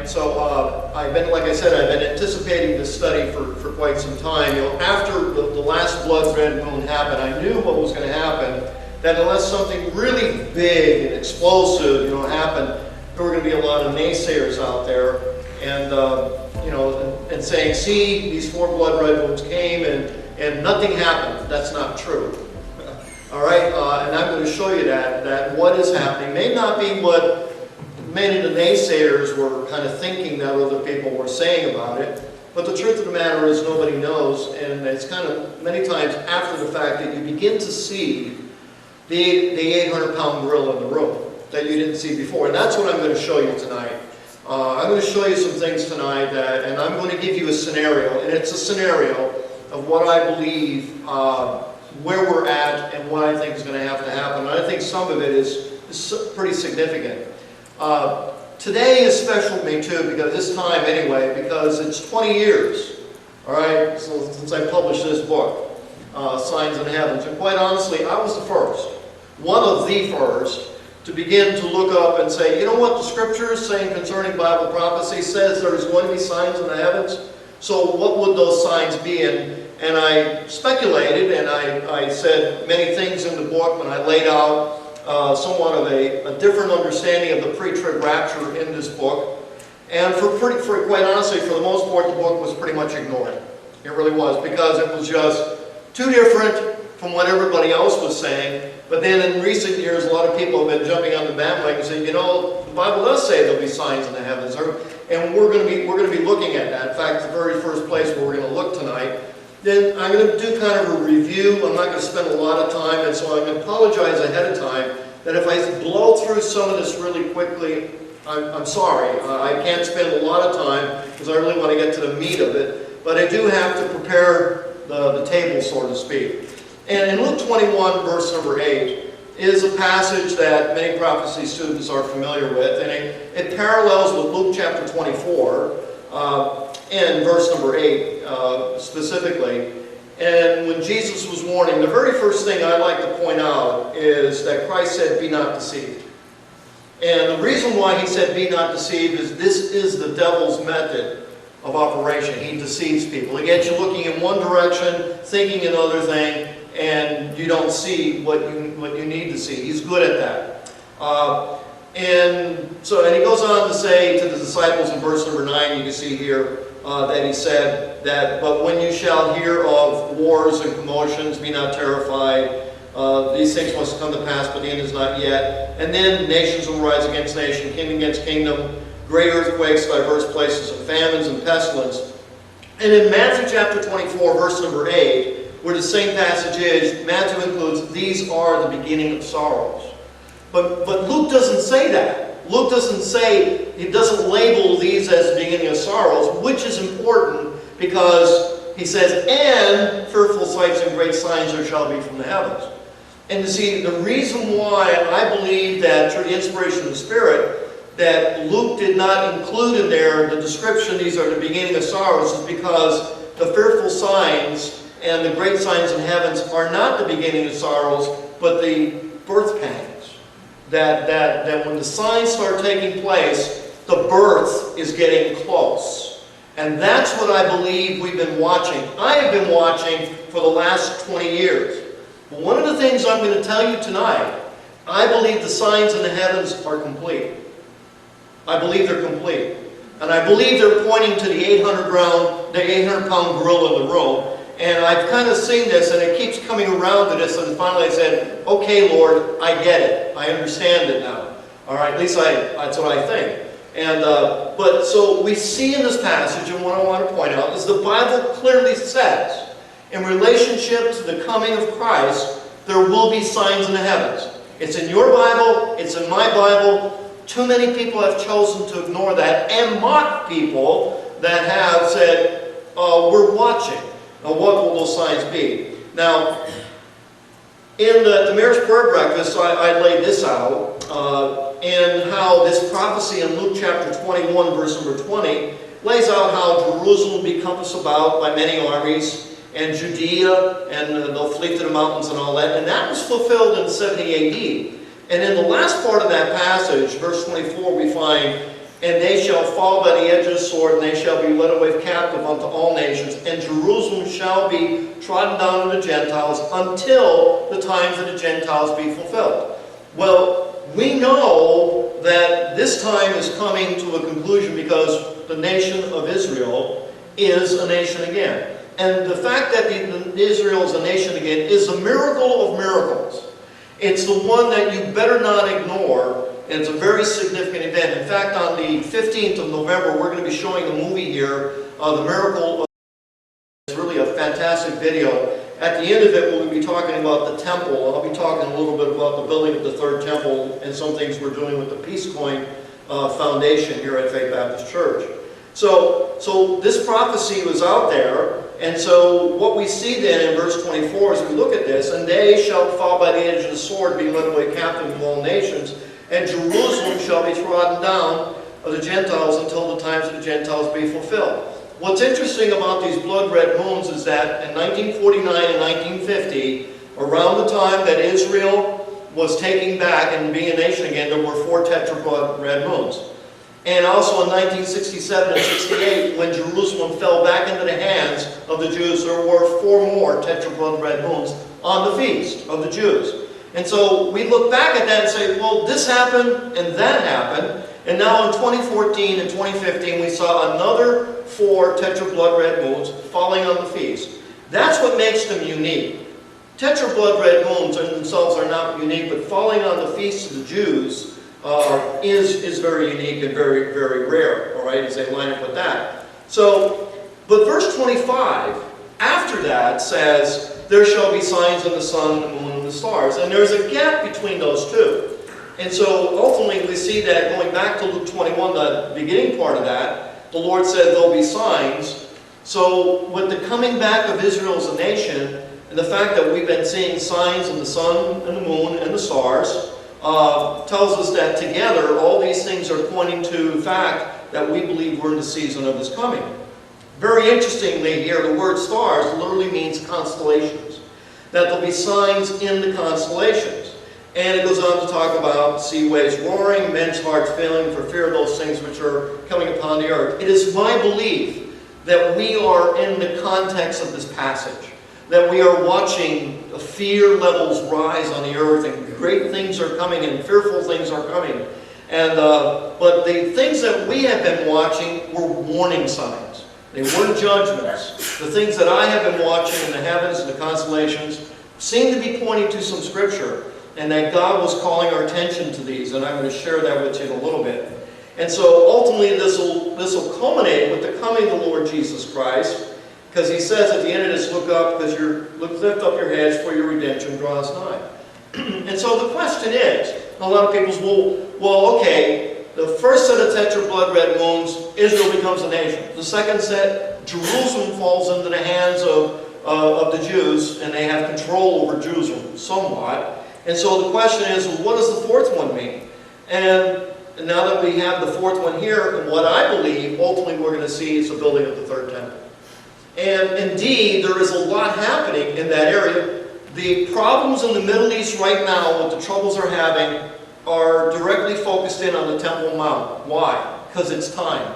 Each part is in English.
So like I said, I've been anticipating this study for quite some time. After the last blood red moon happened, I knew what was going to happen. That unless something really big and explosive, happened, there were going to be a lot of naysayers out there, and and saying, "See, these 4 blood red moons came and nothing happened." That's not true. All right, and I'm going to show you that what is happening may not be what many of the naysayers were kind of thinking that other people were saying about it. But the truth of the matter is nobody knows, and it's kind of many times after the fact that you begin to see the 800-pound gorilla in the room that you didn't see before. And that's what I'm going to show you tonight. I'm going to show you some things tonight, and I'm going to give you a scenario, and it's a scenario of what I believe, where we're at, and what I think is going to happen. And I think some of it is pretty significant. Today is special to me too, because this time anyway, because it's 20 years, all right, so since I published this book, Signs in the Heavens. And quite honestly, I was the first, one of the first, to begin to look up and say, you know what the Scripture is saying concerning Bible prophecy says there's going to be signs in the heavens. So what would those signs be? And I speculated, and I said many things in the book when I laid out somewhat of a different understanding of the pre-trib rapture in this book. And for quite honestly, for the most part, the book was pretty much ignored. It really was, because it was just too different from what everybody else was saying. But then in recent years, a lot of people have been jumping on the bandwagon and saying, the Bible does say there'll be signs in the heavens, and we're going to be looking at that. In fact, the very first place where we're going to look tonight. Then I'm going to do kind of a review. I'm not going to spend a lot of time, and so I'm going to apologize ahead of time that if I blow through some of this really quickly, I'm sorry. I can't spend a lot of time because I really want to get to the meat of it. But I do have to prepare the table, so to speak. And in Luke 21, verse number 8, is a passage that many prophecy students are familiar with, and it parallels with Luke chapter 24, and verse number 8 specifically. And when Jesus was warning, the very first thing I like to point out is that Christ said, "Be not deceived." And the reason why he said, "Be not deceived," is this is the devil's method of operation. He deceives people. He gets you looking in one direction, thinking another thing, and you don't see what you need to see. He's good at that. And he goes on to say to the disciples in verse number 9, you can see here, that he said that, "But when you shall hear of wars and commotions, be not terrified. These things must come to pass, but the end is not yet. And then nations will rise against nation, kingdom against kingdom, great earthquakes, diverse places, and famines and pestilence." And in Matthew chapter 24, verse number 8, where the same passage is, Matthew includes, "These are the beginning of sorrows." But Luke doesn't say that. Luke doesn't say, he doesn't label these as the beginning of sorrows, which is important because he says, "And fearful sights and great signs there shall be from the heavens." And you see, the reason why I believe that through the inspiration of the Spirit, that Luke did not include in there the description, these are the beginning of sorrows, is because the fearful signs and the great signs in heavens are not the beginning of sorrows, but the birth pangs. That when the signs start taking place, the birth is getting close. And that's what I believe we've been watching. I have been watching for the last 20 years. But one of the things I'm going to tell you tonight, I believe the signs in the heavens are complete. I believe they're complete. And I believe they're pointing to the 800-pound gorilla in the room. And I've kind of seen this, and it keeps coming around to this, and finally I said, "Okay, Lord, I get it. I understand it now." All right, at least that's what I think. And but so we see in this passage, and what I want to point out is the Bible clearly says, in relationship to the coming of Christ, there will be signs in the heavens. It's in your Bible. It's in my Bible. Too many people have chosen to ignore that and mock people that have said, "We're watching." Now, what will those signs be? Now, in the Mayor's Prayer Breakfast, I laid this out, and how this prophecy in Luke chapter 21, verse number 20, lays out how Jerusalem will be compassed about by many armies, and Judea, and they'll flee to the mountains and all that. And that was fulfilled in 70 AD. And in the last part of that passage, verse 24, we find, And they shall fall by the edge of the sword, and they shall be led away captive unto all nations. And Jerusalem shall be trodden down of the Gentiles until the times of the Gentiles be fulfilled. Well, we know that this time is coming to a conclusion because the nation of Israel is a nation again. And the fact that Israel is a nation again is a miracle of miracles. It's the one that you better not ignore, and it's a very significant event. In fact, on the 15th of November, we're going to be showing a movie here, The Miracle of. It's really a fantastic video. At the end of it, we'll be talking about the temple. I'll be talking a little bit about the building of the third temple and some things we're doing with the Peace Coin Foundation here at Faith Baptist Church. So this prophecy was out there, and so what we see then in verse 24 as we look at this, and they shall fall by the edge of the sword, be led away captive of all nations, and Jerusalem shall be trodden down of the Gentiles until the times of the Gentiles be fulfilled. What's interesting about these blood-red moons is that in 1949 and 1950, around the time that Israel was taking back and being a nation again, there were 4 tetrablood red moons. And also in 1967 and 68, when Jerusalem fell back into the hands of the Jews, there were 4 more tetrablood red moons on the feast of the Jews. And so we look back at that and say, well, this happened and that happened. And now in 2014 and 2015, we saw another 4 tetrablood red moons falling on the feast. That's what makes them unique. Tetrablood red moons in themselves are not unique, but falling on the feast of the Jews is very unique and very, very rare, all right, as they line up with that. So, but verse 25, after that, says, there shall be signs in the sun, the moon, and the stars. And there's a gap between those two. And so, ultimately, we see that going back to Luke 21, the beginning part of that, the Lord said there'll be signs. So, with the coming back of Israel as a nation, and the fact that we've been seeing signs in the sun, and the moon, and the stars, tells us that together all these things are pointing to the fact that we believe we're in the season of His coming. Very interestingly here, the word stars literally means constellations. That there'll be signs in the constellations. And it goes on to talk about sea waves roaring, men's hearts failing for fear of those things which are coming upon the earth. It is my belief that we are in the context of this passage. That we are watching fear levels rise on the earth, and great things are coming, and fearful things are coming. And but the things that we have been watching were warning signs. They weren't judgments. The things that I have been watching in the heavens and the constellations seem to be pointing to some scripture, and that God was calling our attention to these. And I'm going to share that with you in a little bit. And so ultimately, this will culminate with the coming of the Lord Jesus Christ. Because He says at the end of this, look up, because lift up your heads, for your redemption draws nigh. And so the question is, a lot of people say, well, okay, the first set of tetrablood red moons, Israel becomes a nation. The second set, Jerusalem falls into the hands of the Jews, and they have control over Jerusalem somewhat. And so the question is, well, what does the fourth one mean? And now that we have the fourth one here, what I believe ultimately we're going to see is the building of the third temple. And indeed, there is a lot happening in that area. The problems in the Middle East right now, what the troubles are having, are directly focused in on the Temple Mount. Why? Because it's time.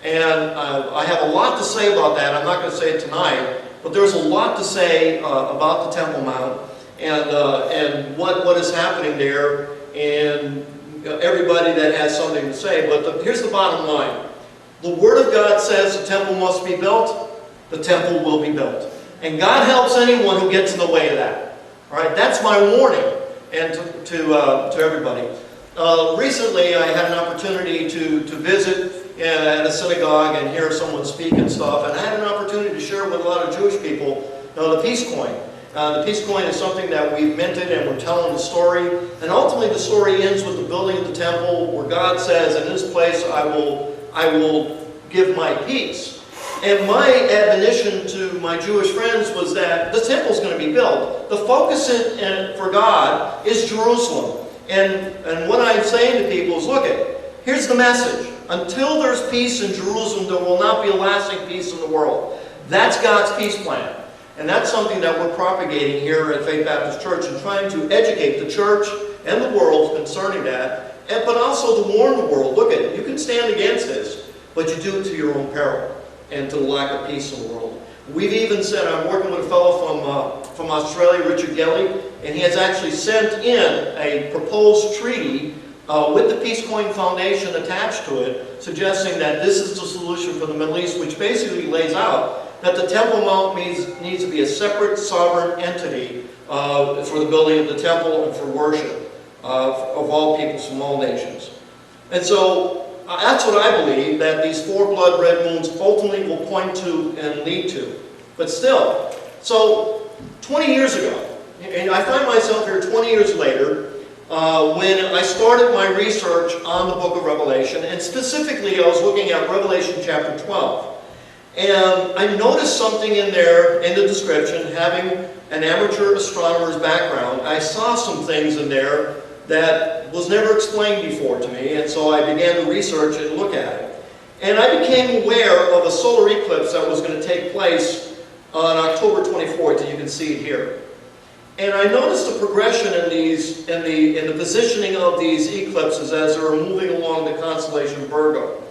And I have a lot to say about that. I'm not going to say it tonight, but there's a lot to say about the Temple Mount and what is happening there, and everybody that has something to say. But here's the bottom line. The Word of God says the temple must be built. The temple will be built. And God helps anyone who gets in the way of that. All right, that's my warning and to everybody. Recently, I had an opportunity to visit at a synagogue and hear someone speak and stuff. And I had an opportunity to share with a lot of Jewish people the peace coin. The peace coin is something that we've minted, and we're telling the story. And ultimately, the story ends with the building of the temple, where God says, "In this place, I will give my peace." And my admonition to my Jewish friends was that the temple is going to be built. The focus for God is Jerusalem. And what I'm saying to people is, look, here's the message. Until there's peace in Jerusalem, there will not be a lasting peace in the world. That's God's peace plan. And that's something that we're propagating here at Faith Baptist Church and trying to educate the church and the world concerning that, but also to warn the world. Look, you can stand against but you do it to your own peril and to the lack of peace in the world. We've even said, I'm working with a fellow from Australia, Richard Gelly, and he has actually sent in a proposed treaty with the Peace Coin Foundation attached to it, suggesting that this is the solution for the Middle East, which basically lays out that the Temple Mount needs to be a separate sovereign entity for the building of the temple and for worship of all peoples from all nations. And so that's what I believe that these 4 blood red moons ultimately will point to and lead to. But still, so 20 years ago, and I find myself here 20 years later, when I started my research on the book of Revelation, and specifically I was looking at Revelation chapter 12. And I noticed something in there, in the description, having an amateur astronomer's background. I saw some things in there that was never explained before to me, and so I began to research it and look at it. And I became aware of a solar eclipse that was going to take place on October 24th, and you can see it here. And I noticed the progression in the positioning of these eclipses as they were moving along the constellation Virgo.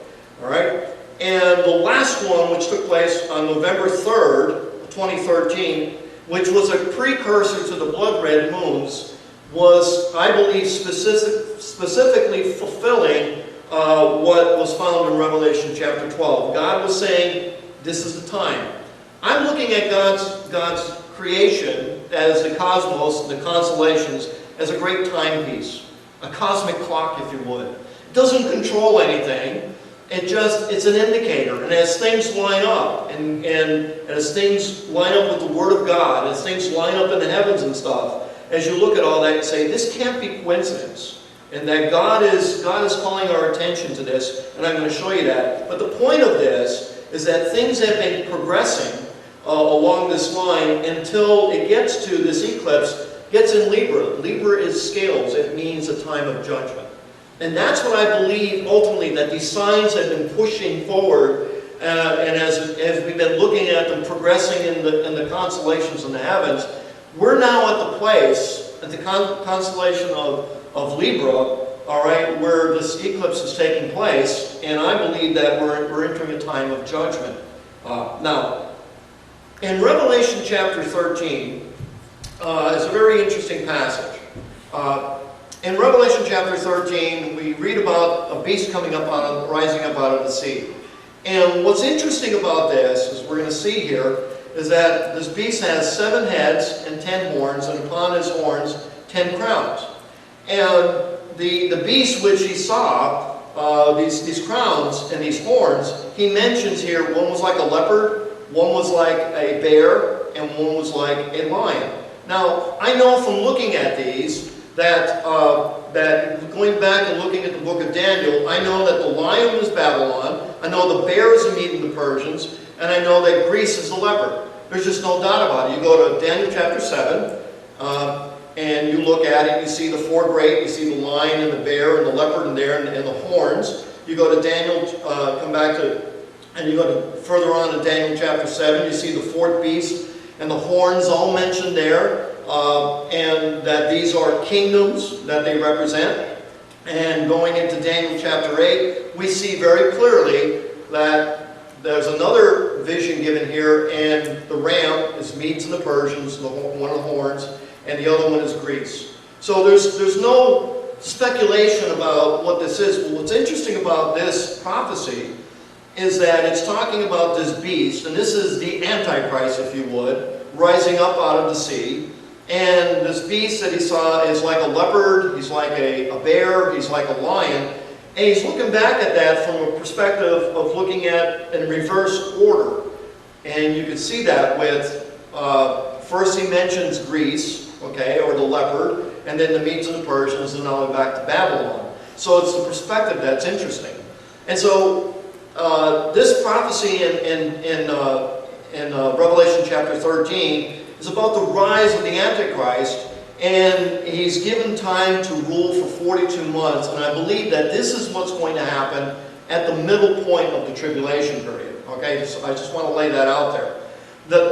All right? And the last one, which took place on November 3rd, 2013, which was a precursor to the blood red moons, was, I believe, specifically fulfilling what was found in Revelation chapter 12. God was saying, this is the time. I'm looking at God's creation as the cosmos, the constellations, as a great timepiece, a cosmic clock, if you would. It doesn't control anything. It's an indicator. And as things line up, and as things line up with the Word of God, as things line up in the heavens and stuff, as you look at all that, you say, this can't be coincidence. And that God is calling our attention to this, and I'm going to show you that. But the point of this is that things have been progressing along this line until it gets to this eclipse, gets in Libra. Libra is scales. It means a time of judgment. And that's what I believe, ultimately, that these signs have been pushing forward, and as we've been looking at them progressing in the constellations in the heavens, we're now at the place, at the constellation of Libra, all right, where this eclipse is taking place, and I believe that we're entering a time of judgment. Now, in Revelation chapter 13 is a very interesting passage. In Revelation chapter 13, we read about a beast rising up out of the sea. And what's interesting about this, as we're going to see here, is that this beast has 7 heads and 10 horns, and upon his horns 10 crowns. And the beast which he saw, these crowns and these horns, he mentions here, one was like a leopard, one was like a bear, and one was like a lion. Now, I know from looking at these that going back and looking at the book of Daniel, I know that the lion was Babylon, I know the bear is the Medes and the Persians, and I know that Greece is the leopard. There's just no doubt about it. You go to Daniel chapter 7, and you look at it, you see the 4 great, you see the lion and the bear and the leopard in there and the horns. You go to Daniel, come back to, and you go to further on in Daniel chapter 7, you see the 4th beast and the horns all mentioned there, and that these are kingdoms that they represent. And going into Daniel chapter 8, we see very clearly that there's another vision given here, and the ram is Medes and the Persians, one of the horns, and the other one is Greece. So there's no speculation about what this is. But what's interesting about this prophecy is that it's talking about this beast, and this is the Antichrist, if you would, rising up out of the sea. And this beast that he saw is like a leopard, he's like a bear, he's like a lion. And he's looking back at that from a perspective of looking at in reverse order. And you can see that with, first he mentions Greece, okay, or the leopard, and then the Medes and the Persians, and now we're back to Babylon. So it's the perspective that's interesting. And so this prophecy in Revelation chapter 13 is about the rise of the Antichrist, and he's given time to rule for 42 months, and I believe that this is what's going to happen at the middle point of the tribulation period. Okay, so I just want to lay that out there.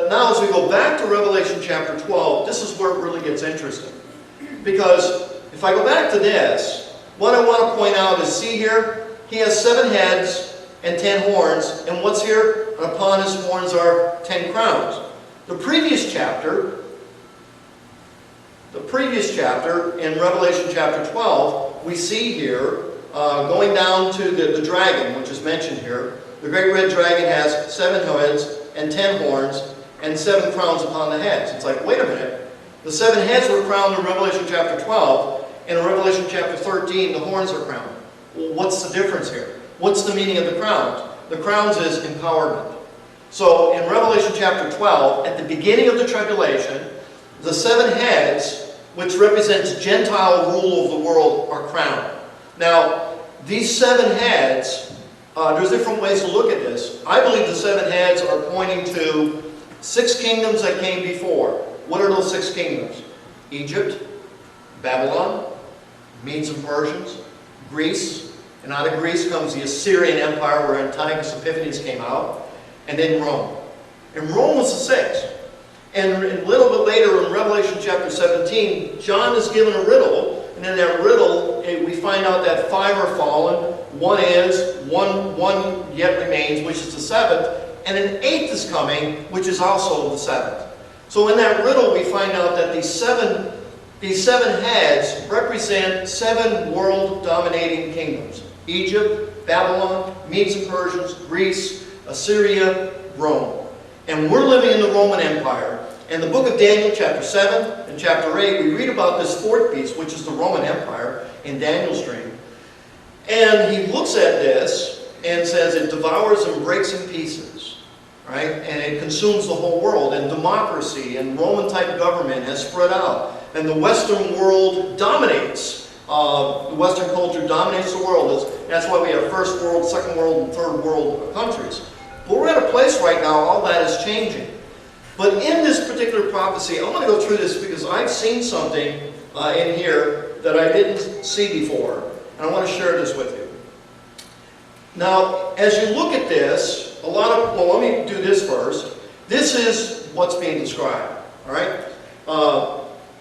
Now as we go back to Revelation chapter 12, this is where it really gets interesting. Because if I go back to this, what I want to point out is, see here, he has 7 heads and 10 horns. And what's here? And upon his horns are 10 crowns. The previous chapter in Revelation chapter 12, we see here, going down to the dragon, which is mentioned here. The great red dragon has 7 heads and 10 horns and 7 crowns upon the heads. It's like, wait a minute. The 7 heads were crowned in Revelation chapter 12, and in Revelation chapter 13, the horns are crowned. Well, what's the difference here? What's the meaning of the crowns? The crowns is empowerment. So in Revelation chapter 12, at the beginning of the tribulation, the 7 heads, which represents Gentile rule of the world, are crowned. Now, these 7 heads, there's different ways to look at this. I believe the 7 heads are pointing to 6 kingdoms that came before. What are those 6 kingdoms? Egypt, Babylon, Medes and Persians, Greece, and out of Greece comes the Assyrian Empire where Antiochus Epiphanes came out, and then Rome. And Rome was the 6th. And a little bit later in Revelation chapter 17, John is given a riddle, and in that riddle we find out that 5 are fallen, 1 is, one yet remains, which is the 7th, and an 8th is coming, which is also the 7th. So in that riddle we find out that these seven heads represent 7 world-dominating kingdoms. Egypt, Babylon, Medes and Persians, Greece, Assyria, Rome. And we're living in the Roman Empire. In the book of Daniel, chapter 7 and chapter 8, we read about this 4th beast, which is the Roman Empire, in Daniel's dream. And he looks at this and says it devours and breaks in pieces, right? And it consumes the whole world. And democracy and Roman-type government has spread out. And the Western world dominates. The Western culture dominates the world. That's why we have first world, second world, and third world countries. But we're at a place right now, all that is changing. But in this particular prophecy, I want to go through this because I've seen something in here that I didn't see before. And I want to share this with you. Now, as you look at this, let me do this first. This is what's being described, all right?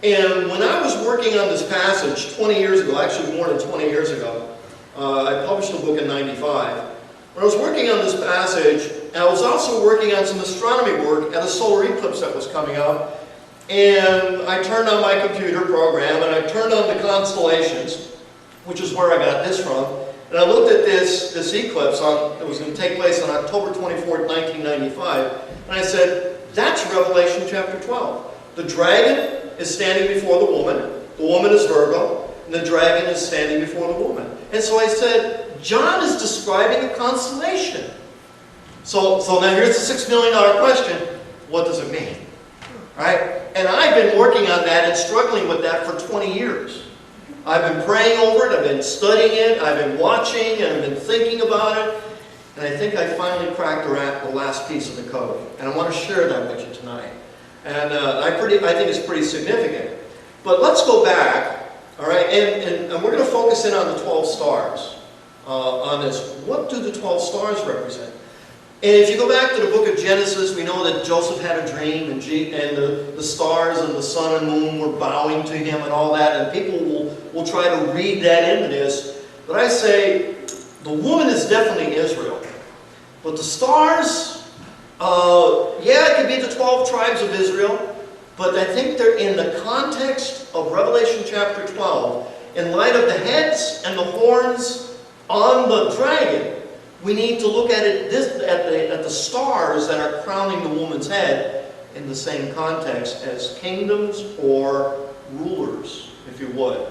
And when I was working on this passage 20 years ago, actually more than 20 years ago, I published a book in '95. When I was working on this passage, and I was also working on some astronomy work at a solar eclipse that was coming up, and I turned on my computer program, and I turned on the constellations, which is where I got this from, and I looked at this eclipse that was going to take place on October 24th, 1995, and I said, that's Revelation chapter 12. The dragon is standing before the woman is Virgo, and the dragon is standing before the woman. And so I said, John is describing a constellation. So now here's the $6 million question. What does it mean? Right? And I've been working on that and struggling with that for 20 years. I've been praying over it, I've been studying it, I've been watching, and I've been thinking about it. And I think I finally cracked the last piece of the code. And I want to share that with you tonight. And I think it's pretty significant. But let's go back, all right? And we're going to focus in on the 12 stars. On this. What do the 12 stars represent? And if you go back to the book of Genesis, we know that Joseph had a dream, and the stars and the sun and moon were bowing to him and all that, and people will try to read that into this. But I say, the woman is definitely Israel. But the stars, it could be the 12 tribes of Israel, but I think they're in the context of Revelation chapter 12. In light of the heads and the horns on the dragon, we need to look at it at the stars that are crowning the woman's head in the same context as kingdoms or rulers, if you would,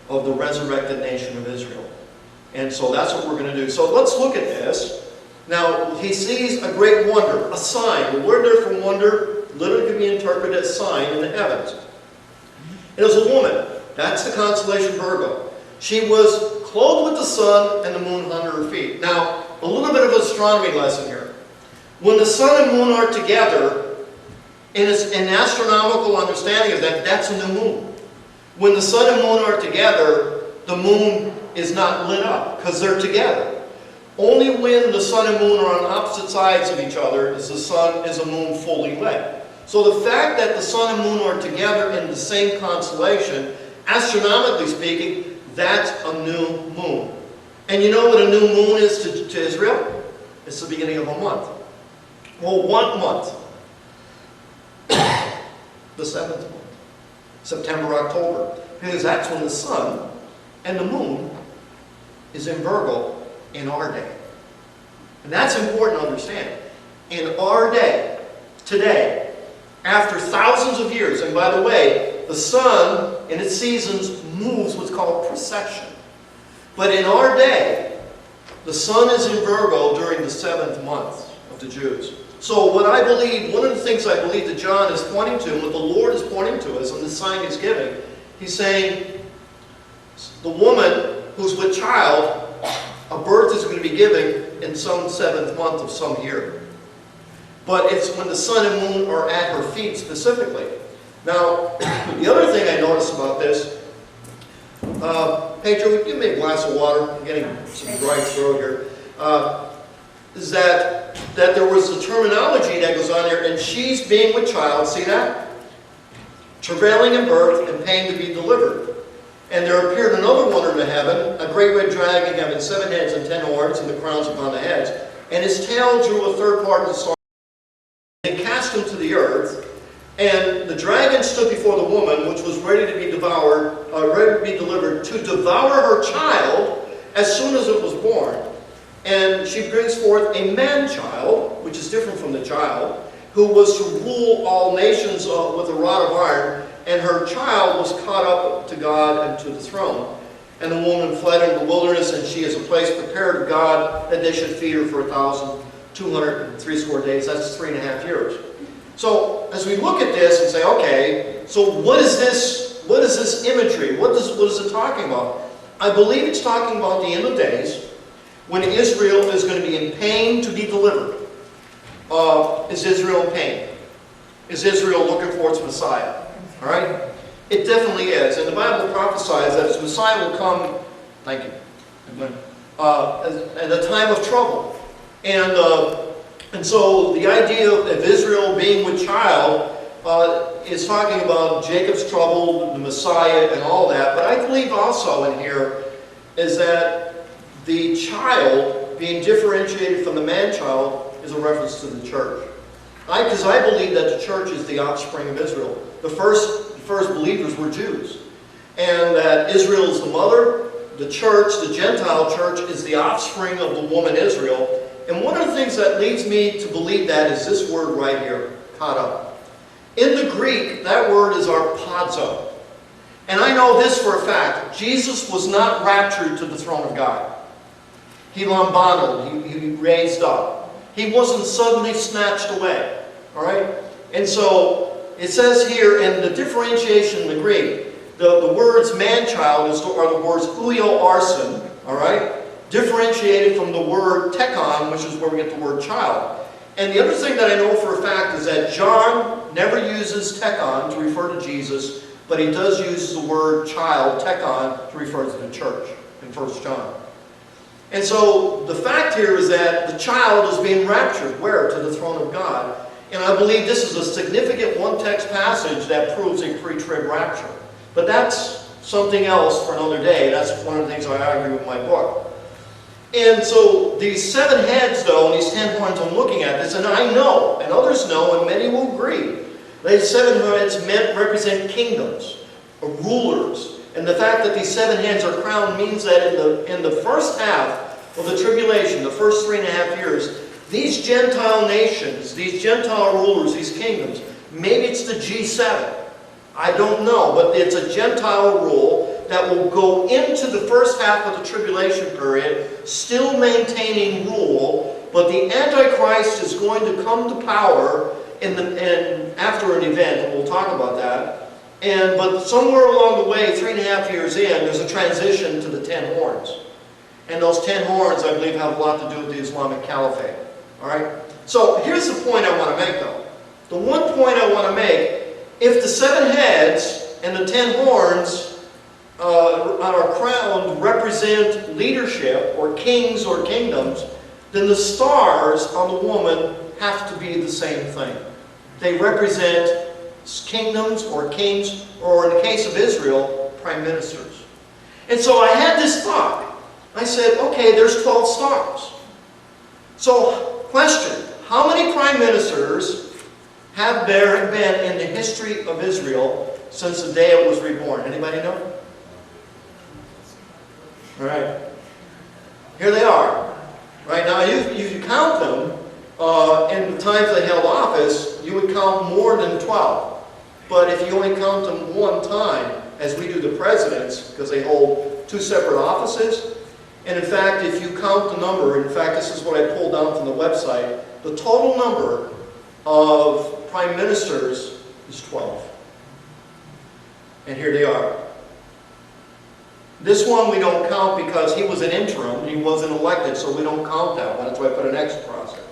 of the resurrected nation of Israel. And so that's what we're going to do. So let's look at this. Now, he sees a great wonder, a sign. The word there for wonder literally can be interpreted as sign in the heavens. It was a woman. That's the constellation Virgo. She was clothed with the sun and the moon under her feet. Now, a little bit of an astronomy lesson here. When the sun and moon are together, an astronomical understanding is that that's a new moon. When the sun and moon are together, the moon is not lit up because they're together. Only when the sun and moon are on opposite sides of each other is a moon fully lit. So the fact that the sun and moon are together in the same constellation, astronomically speaking, that's a new moon. And you know what a new moon is to Israel? It's the beginning of a month. Well, what month? The 7th month. September, October. Because that's when the sun and the moon is in Virgo in our day. And that's important to understand. In our day, today, after thousands of years, and by the way, the sun in its seasons moves what's called precession. But in our day, the sun is in Virgo during the 7th month of the Jews. So what I believe, one of the things I believe that John is pointing to, and what the Lord is pointing to us, and the sign he's giving, he's saying, the woman who's with child, a birth is going to be given in some 7th month of some year. But it's when the sun and moon are at her feet specifically. Now, the other thing I noticed about this, Pedro, give me a glass of water. I'm getting some dry throat here. Is that there was a terminology that goes on here, and she's being with child, see that? Travailing in birth and pain to be delivered. And there appeared another wonder in heaven, a great red dragon having 7 heads and 10 horns, and the crowns upon the heads. And his tail drew a third part of the stars, and cast him to the earth. And the dragon stood before the woman, which was ready to be devoured, ready to be delivered, to devour her child as soon as it was born. And she brings forth a man-child, which is different from the child, who was to rule all nations with a rod of iron. And her child was caught up to God and to the throne. And the woman fled into the wilderness, and she is a place prepared of God that they should feed her for 1,260 days. That's 3.5 years. So as we look at this and say, okay, so what is this? What is this imagery? What is it talking about? I believe it's talking about the end of days, when Israel is going to be in pain to be delivered. Is Israel in pain? Is Israel looking for its Messiah? All right? It definitely is. And the Bible prophesies that its Messiah will come, thank you, at a time of trouble. And so the idea of Israel being with child is talking about Jacob's trouble, the Messiah, and all that. But I believe also in here is that the child being differentiated from the man-child is a reference to the church. Because I believe that the church is the offspring of Israel. The first believers were Jews. And that Israel is the mother, the church, the Gentile church, is the offspring of the woman Israel. And one of the things that leads me to believe that is this word right here, kata. In the Greek, that word is arpazo. And I know this for a fact. Jesus was not raptured to the throne of God. He lambanoed, he raised up. He wasn't suddenly snatched away. All right? And so it says here, in the differentiation in the Greek, the words man-child are the words uio arson, all right? Differentiated from the word tekon, which is where we get the word child. And the other thing that I know for a fact is that John never uses tekon to refer to Jesus, but he does use the word child, tekon, to refer to the church in 1 John. And so the fact here is that the child is being raptured. Where? To the throne of God. And I believe this is a significant one-text passage that proves a pre-trib rapture. But that's something else for another day. That's one of the things I argue in my book. And so these 7 heads, though, and these 10 horns, I'm looking at this, and I know, and others know, and many will agree, these 7 heads represent kingdoms, or rulers. And the fact that these 7 heads are crowned means that in the first half of the tribulation, the first 3.5 years, these Gentile nations, these Gentile rulers, these kingdoms, maybe it's the G7. I don't know, but it's a Gentile rule that will go into the first half of the tribulation period, still maintaining rule, but the Antichrist is going to come to power after an event, and we'll talk about that. But somewhere along the way, 3.5 years in, there's a transition to the 10 horns. And those 10 horns, I believe, have a lot to do with the Islamic Caliphate. All right? So here's the point I want to make, though. The one point I want to make, if the 7 heads and the 10 horns are crowned represent leadership, or kings or kingdoms, then the stars on the woman have to be the same thing. They represent kingdoms or kings, or in the case of Israel, prime ministers. And so I had this thought. I said, okay, there's 12 stars. So, question. How many prime ministers have there been in the history of Israel since the day it was reborn? Anybody know? All right. Here they are. Right now, if you count them, in the times they held office, you would count more than 12. But if you only count them one time, as we do the presidents, because they hold two separate offices, and in fact, if you count the number, in fact, this is what I pulled down from the website, the total number of prime ministers is 12. And here they are. This one we don't count because he was an interim, he wasn't elected, so we don't count that one. That's why I put an X across it.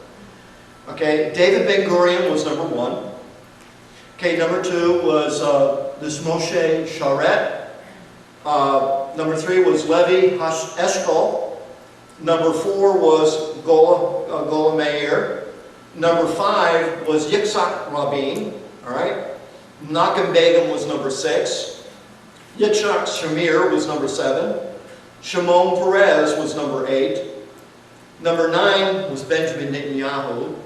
Okay, David Ben-Gurion was number 1. Okay, number 2 was this Moshe Sharet. Number 3 was Levi Eshkol. Number 4 was Gola Meir. Number 5 was Yitzhak Rabin. All right. Menachem Begin was number 6. Yitzhak Shamir was number 7. Shimon Peres was number 8. Number 9 was Benjamin Netanyahu.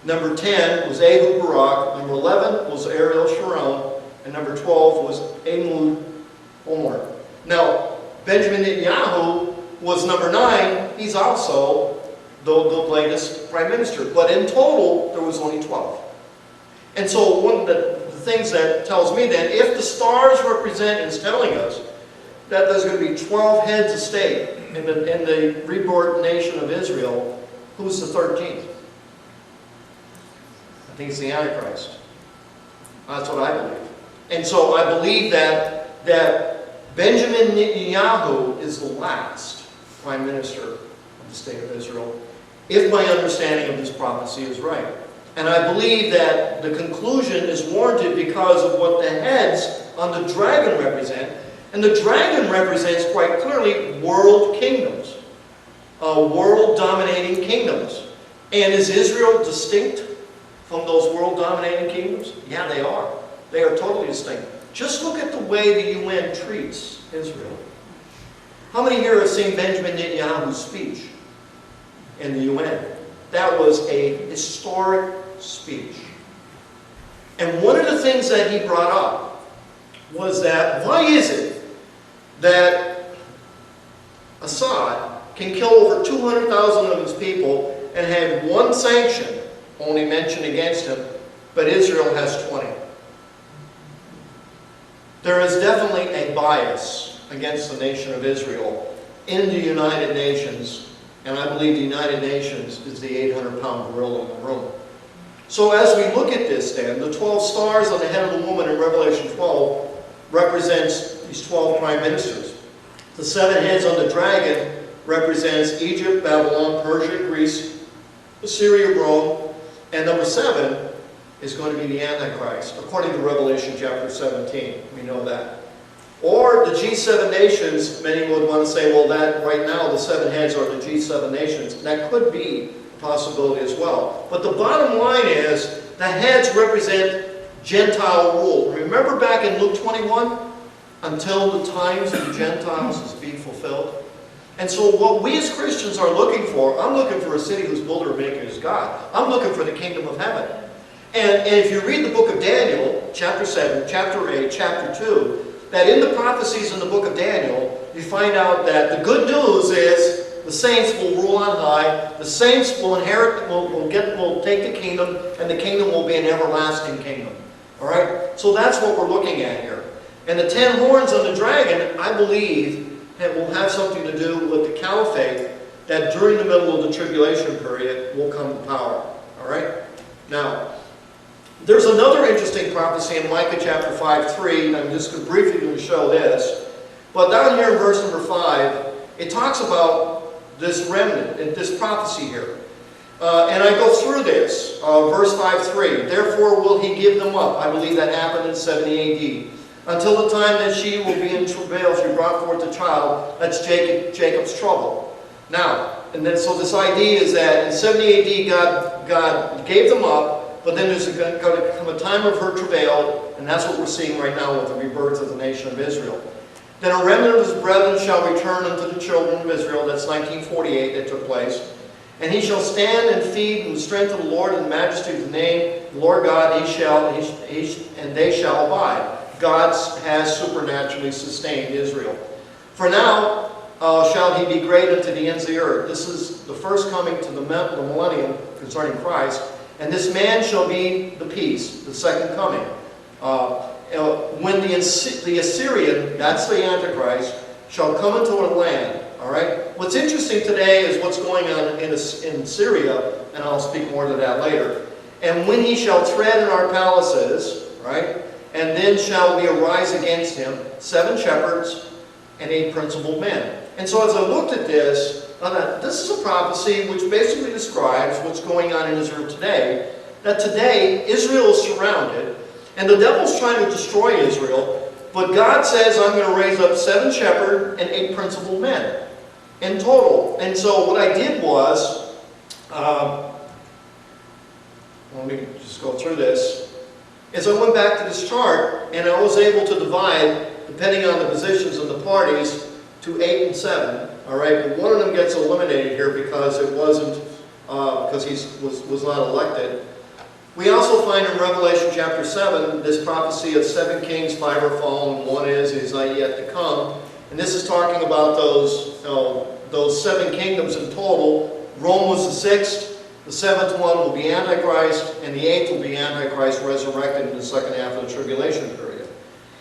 Number 10 was Ehud Barak. Number 11 was Ariel Sharon. And number 12 was Ehud Omar. Now, Benjamin Netanyahu was number 9. He's also the latest prime minister. But in total, there was only 12. And so one of the things that tells me then, if the stars represent and is telling us that there's going to be 12 heads of state in the reborn nation of Israel, who's the 13th? I think it's the Antichrist. That's what I believe. And so I believe that Benjamin Netanyahu is the last prime minister of the state of Israel, if my understanding of this prophecy is right. And I believe that the conclusion is warranted because of what the heads on the dragon represent. And the dragon represents quite clearly world kingdoms. World-dominating kingdoms. And is Israel distinct from those world-dominating kingdoms? Yeah, they are. They are totally distinct. Just look at the way the UN treats Israel. How many here have seen Benjamin Netanyahu's speech in the UN? That was a historic speech. And one of the things that he brought up was that, why is it that Assad can kill over 200,000 of his people and have one sanction only mentioned against him, but Israel has 20? There is definitely a bias against the nation of Israel in the United Nations, and I believe the United Nations is the 800-pound gorilla in the room. So as we look at this then, the 12 stars on the head of the woman in Revelation 12 represents these 12 prime ministers. The 7 heads on the dragon represents Egypt, Babylon, Persia, Greece, Assyria, Rome, and number 7 is going to be the Antichrist, according to Revelation chapter 17. We know that. Or the G7 nations, many would want to say, well, that right now the 7 heads are the G7 nations. That could be a possibility as well. But the bottom line is, the heads represent Gentile rule. Remember back in Luke 21? Until the times of the Gentiles is being fulfilled. And so what we as Christians are looking for, I'm looking for a city whose builder and maker is God. I'm looking for the kingdom of heaven. And if you read the book of Daniel, chapter 7, chapter 8, chapter 2, that in the prophecies in the book of Daniel, you find out that the good news is the saints will rule on high, the saints will inherit, will take the kingdom, and the kingdom will be an everlasting kingdom. All right? So that's what we're looking at here. And the 10 horns on the dragon, I believe, will have something to do with the caliphate that during the middle of the tribulation period will come to power. All right? Now, there's another interesting prophecy in Micah chapter 5:3. I'm just briefly going to show this. But down here in verse number 5, it talks about this remnant, and this prophecy here. And I go through this. Verse 5:3. Therefore will he give them up. I believe that happened in 70 A.D. Until the time that she will be in travail, she brought forth a child. That's Jacob's trouble. Now, and then so this idea is that in 70 A.D. God gave them up. But then there's going to come a time of her travail, and that's what we're seeing right now with the rebirth of the nation of Israel. Then a remnant of his brethren shall return unto the children of Israel. That's 1948 that took place. And he shall stand and feed in the strength of the Lord and the majesty of the name. The Lord God, and they shall abide. God has supernaturally sustained Israel. For now shall he be great unto the ends of the earth. This is the first coming to the millennium concerning Christ. And this man shall be the peace, the second coming. When the Assyrian, that's the Antichrist, shall come into a land. All right. What's interesting today is what's going on in Syria, and I'll speak more to that later. And when he shall tread in our palaces, right, and then shall we arise against him 7 shepherds and 8 principal men. And so as I looked at this, this is a prophecy which basically describes what's going on in Israel today. That today Israel is surrounded, and the devil's trying to destroy Israel. But God says, I'm going to raise up 7 shepherds and 8 principal men in total. And so what I did was, let me just go through this, is I went back to this chart and I was able to divide, depending on the positions of the parties, to 8 and 7. All right, but one of them gets eliminated here because it wasn't, because he was not elected. We also find in Revelation chapter 7 this prophecy of 7 kings, 5 are fallen, 1 is not yet to come. And this is talking about those 7 kingdoms in total. Rome was the 6th, the 7th one will be Antichrist, and the 8th will be Antichrist resurrected in the second half of the tribulation period.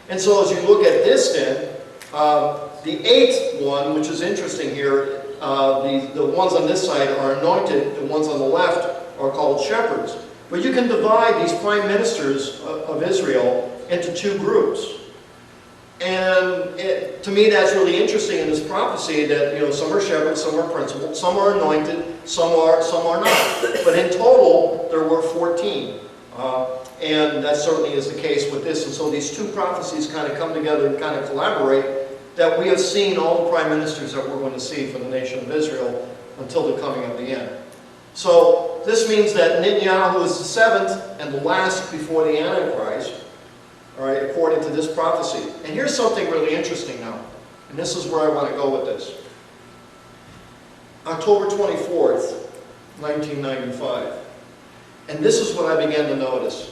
And so as you look at this then, the 8th one, which is interesting here, the ones on this side are anointed, the ones on the left are called shepherds. But you can divide these prime ministers of Israel into 2 groups. And to me that's really interesting in this prophecy that some are shepherds, some are principal, some are anointed, some are not. But in total there were 14. And that certainly is the case with this. And so these 2 prophecies kind of come together and kind of collaborate, that we have seen all the prime ministers that we're going to see for the nation of Israel until the coming of the end. So this means that Netanyahu is the 7th and the last before the Antichrist, all right, according to this prophecy. And here's something really interesting now, and this is where I want to go with this. October 24th, 1995. And this is what I began to notice.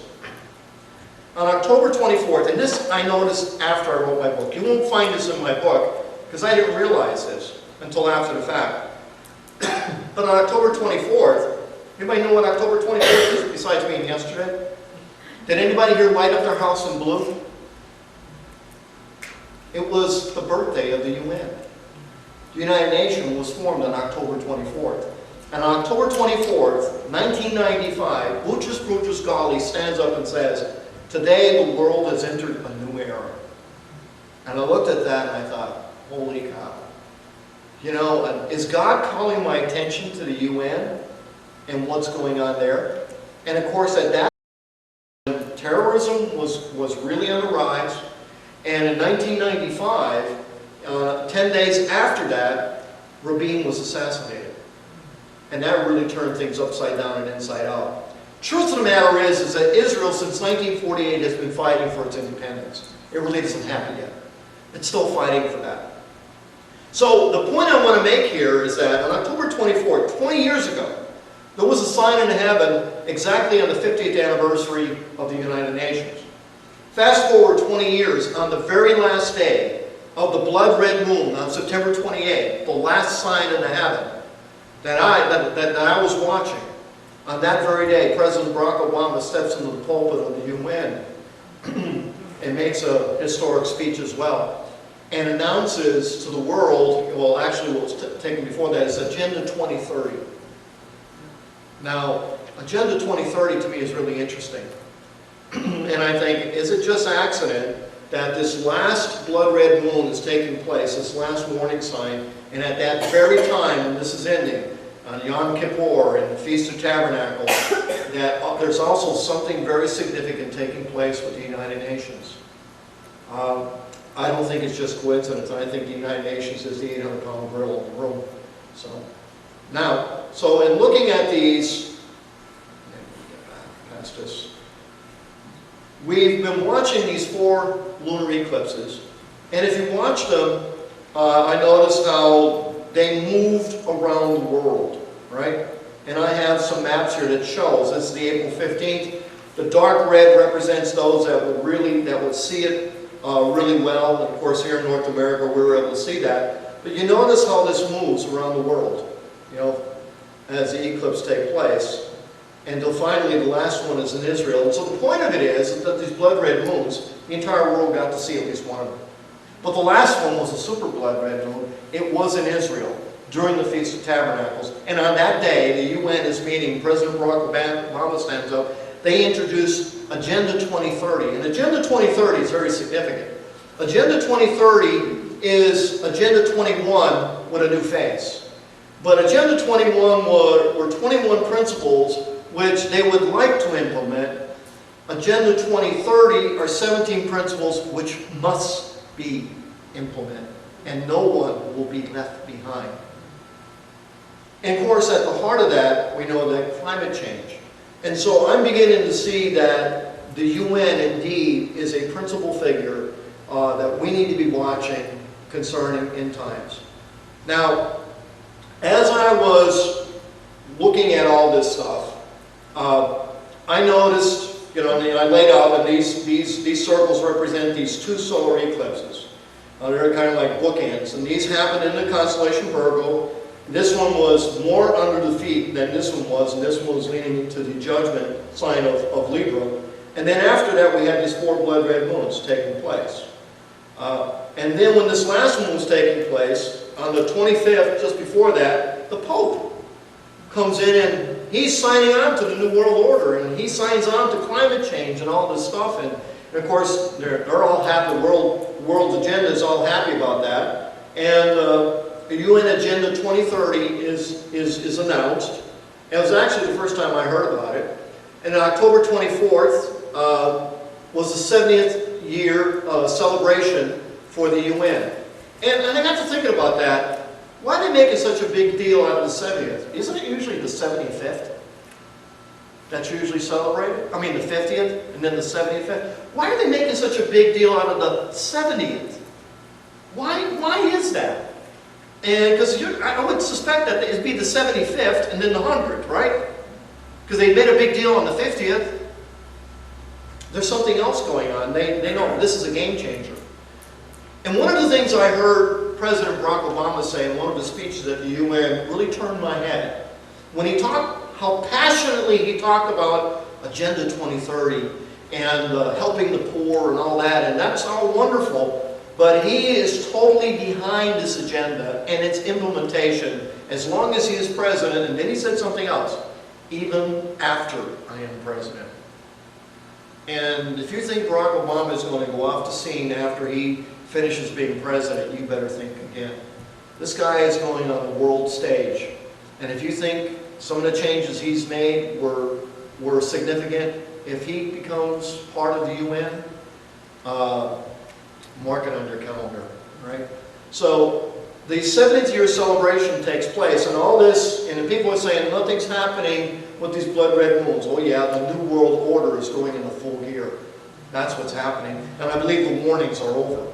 On October 24th, and this I noticed after I wrote my book. You won't find this in my book, because I didn't realize this until after the fact. But on October 24th, anybody know what October 24th is besides me and yesterday? Did anybody here light up their house in blue? It was the birthday of the UN. The United Nations was formed on October 24th. And on October 24th, 1995, Boutros Ghali stands up and says, today the world has entered a new era. And I looked at that and I thought, holy cow. Is God calling my attention to the UN and what's going on there? And of course at that time, terrorism was really on the rise. And in 1995, 10 days after that, Rabin was assassinated. And that really turned things upside down and inside out. Truth of the matter is that Israel, since 1948, has been fighting for its independence. It really doesn't happen yet. It's still fighting for that. So the point I want to make here is that on October 24th, 20 years ago, there was a sign in heaven exactly on the 50th anniversary of the United Nations. Fast forward 20 years, on the very last day of the blood red moon, on September 28th, the last sign in the heaven that I was watching, on that very day, President Barack Obama steps into the pulpit of the UN and makes a historic speech as well, and announces to the world, well actually what was taken before that is Agenda 2030. Now, Agenda 2030 to me is really interesting. And I think, is it just accident that this last blood red moon is taking place, this last warning sign, and at that very time, and this is ending, on Yom Kippur and the Feast of Tabernacles, that there's also something very significant taking place with the United Nations. I don't think it's just coincidence. I think the United Nations is the 800-pound gorilla in the room. So in looking at these, let me get back past this. We've been watching these 4 lunar eclipses, and if you watch them, I noticed how they moved around the world. right? And I have some maps here that shows. This is the April 15th. The dark red represents those that would see it really well. And of course, here in North America, we were able to see that. But you notice how this moves around the world, as the eclipse takes place. Until finally, the last one is in Israel. And so the point of it is that these blood red moons, the entire world got to see at least one of them. But the last one was a super blood red moon. It was in Israel during the Feast of Tabernacles. And on that day, the UN is meeting. President Barack Obama stands up. They introduced Agenda 2030. And Agenda 2030 is very significant. Agenda 2030 is Agenda 21 with a new face. But Agenda 21 were 21 principles which they would like to implement. Agenda 2030 are 17 principles which must be implemented. And no one will be left behind. And of course, at the heart of that, we know that climate change. And so I'm beginning to see that the UN indeed is a principal figure that we need to be watching concerning end times. Now, as I was looking at all this stuff, I noticed, and I laid out that these circles represent these two solar eclipses. They're kind of like bookends, and these happened in the constellation Virgo. This one was more under the feet than this one was, and this one was leaning into the judgment sign of Libra. And then after that, we had these 4 blood red moons taking place. And then when this last one was taking place, on the 25th, just before that, the Pope comes in and he's signing on to the New World Order, and he signs on to climate change and all this stuff. And of course, they're all happy. The world's agenda is all happy about that. And the UN Agenda 2030 is announced. And it was actually the first time I heard about it. And on October 24th was the 70th year celebration for the UN. And I got to thinking about that. Why are they making such a big deal out of the 70th? Isn't it usually the 75th that's usually celebrated? I mean the 50th and then the 75th? Why are they making such a big deal out of the 70th? Why is that? And because I would suspect that it'd be the 75th and then the 100th, right? Because they made a big deal on the 50th. There's something else going on. They know this is a game changer. And one of the things I heard President Barack Obama say in one of his speeches at the UN really turned my head. When he talked, how passionately he talked about Agenda 2030 and helping the poor and all that, and that's all wonderful, but he is totally behind this agenda and its implementation as long as he is president. And then he said something else, even after I am president. And if you think Barack Obama is going to go off the scene after he finishes being president, you better think again. This guy is going on the world stage. And if you think some of the changes he's made were significant, if he becomes part of the UN, mark it on your calendar, right? So the 70th year celebration takes place, and all this, and people are saying nothing's happening with these blood red moons. Oh yeah, the New World Order is going into full gear. That's what's happening. And I believe the warnings are over.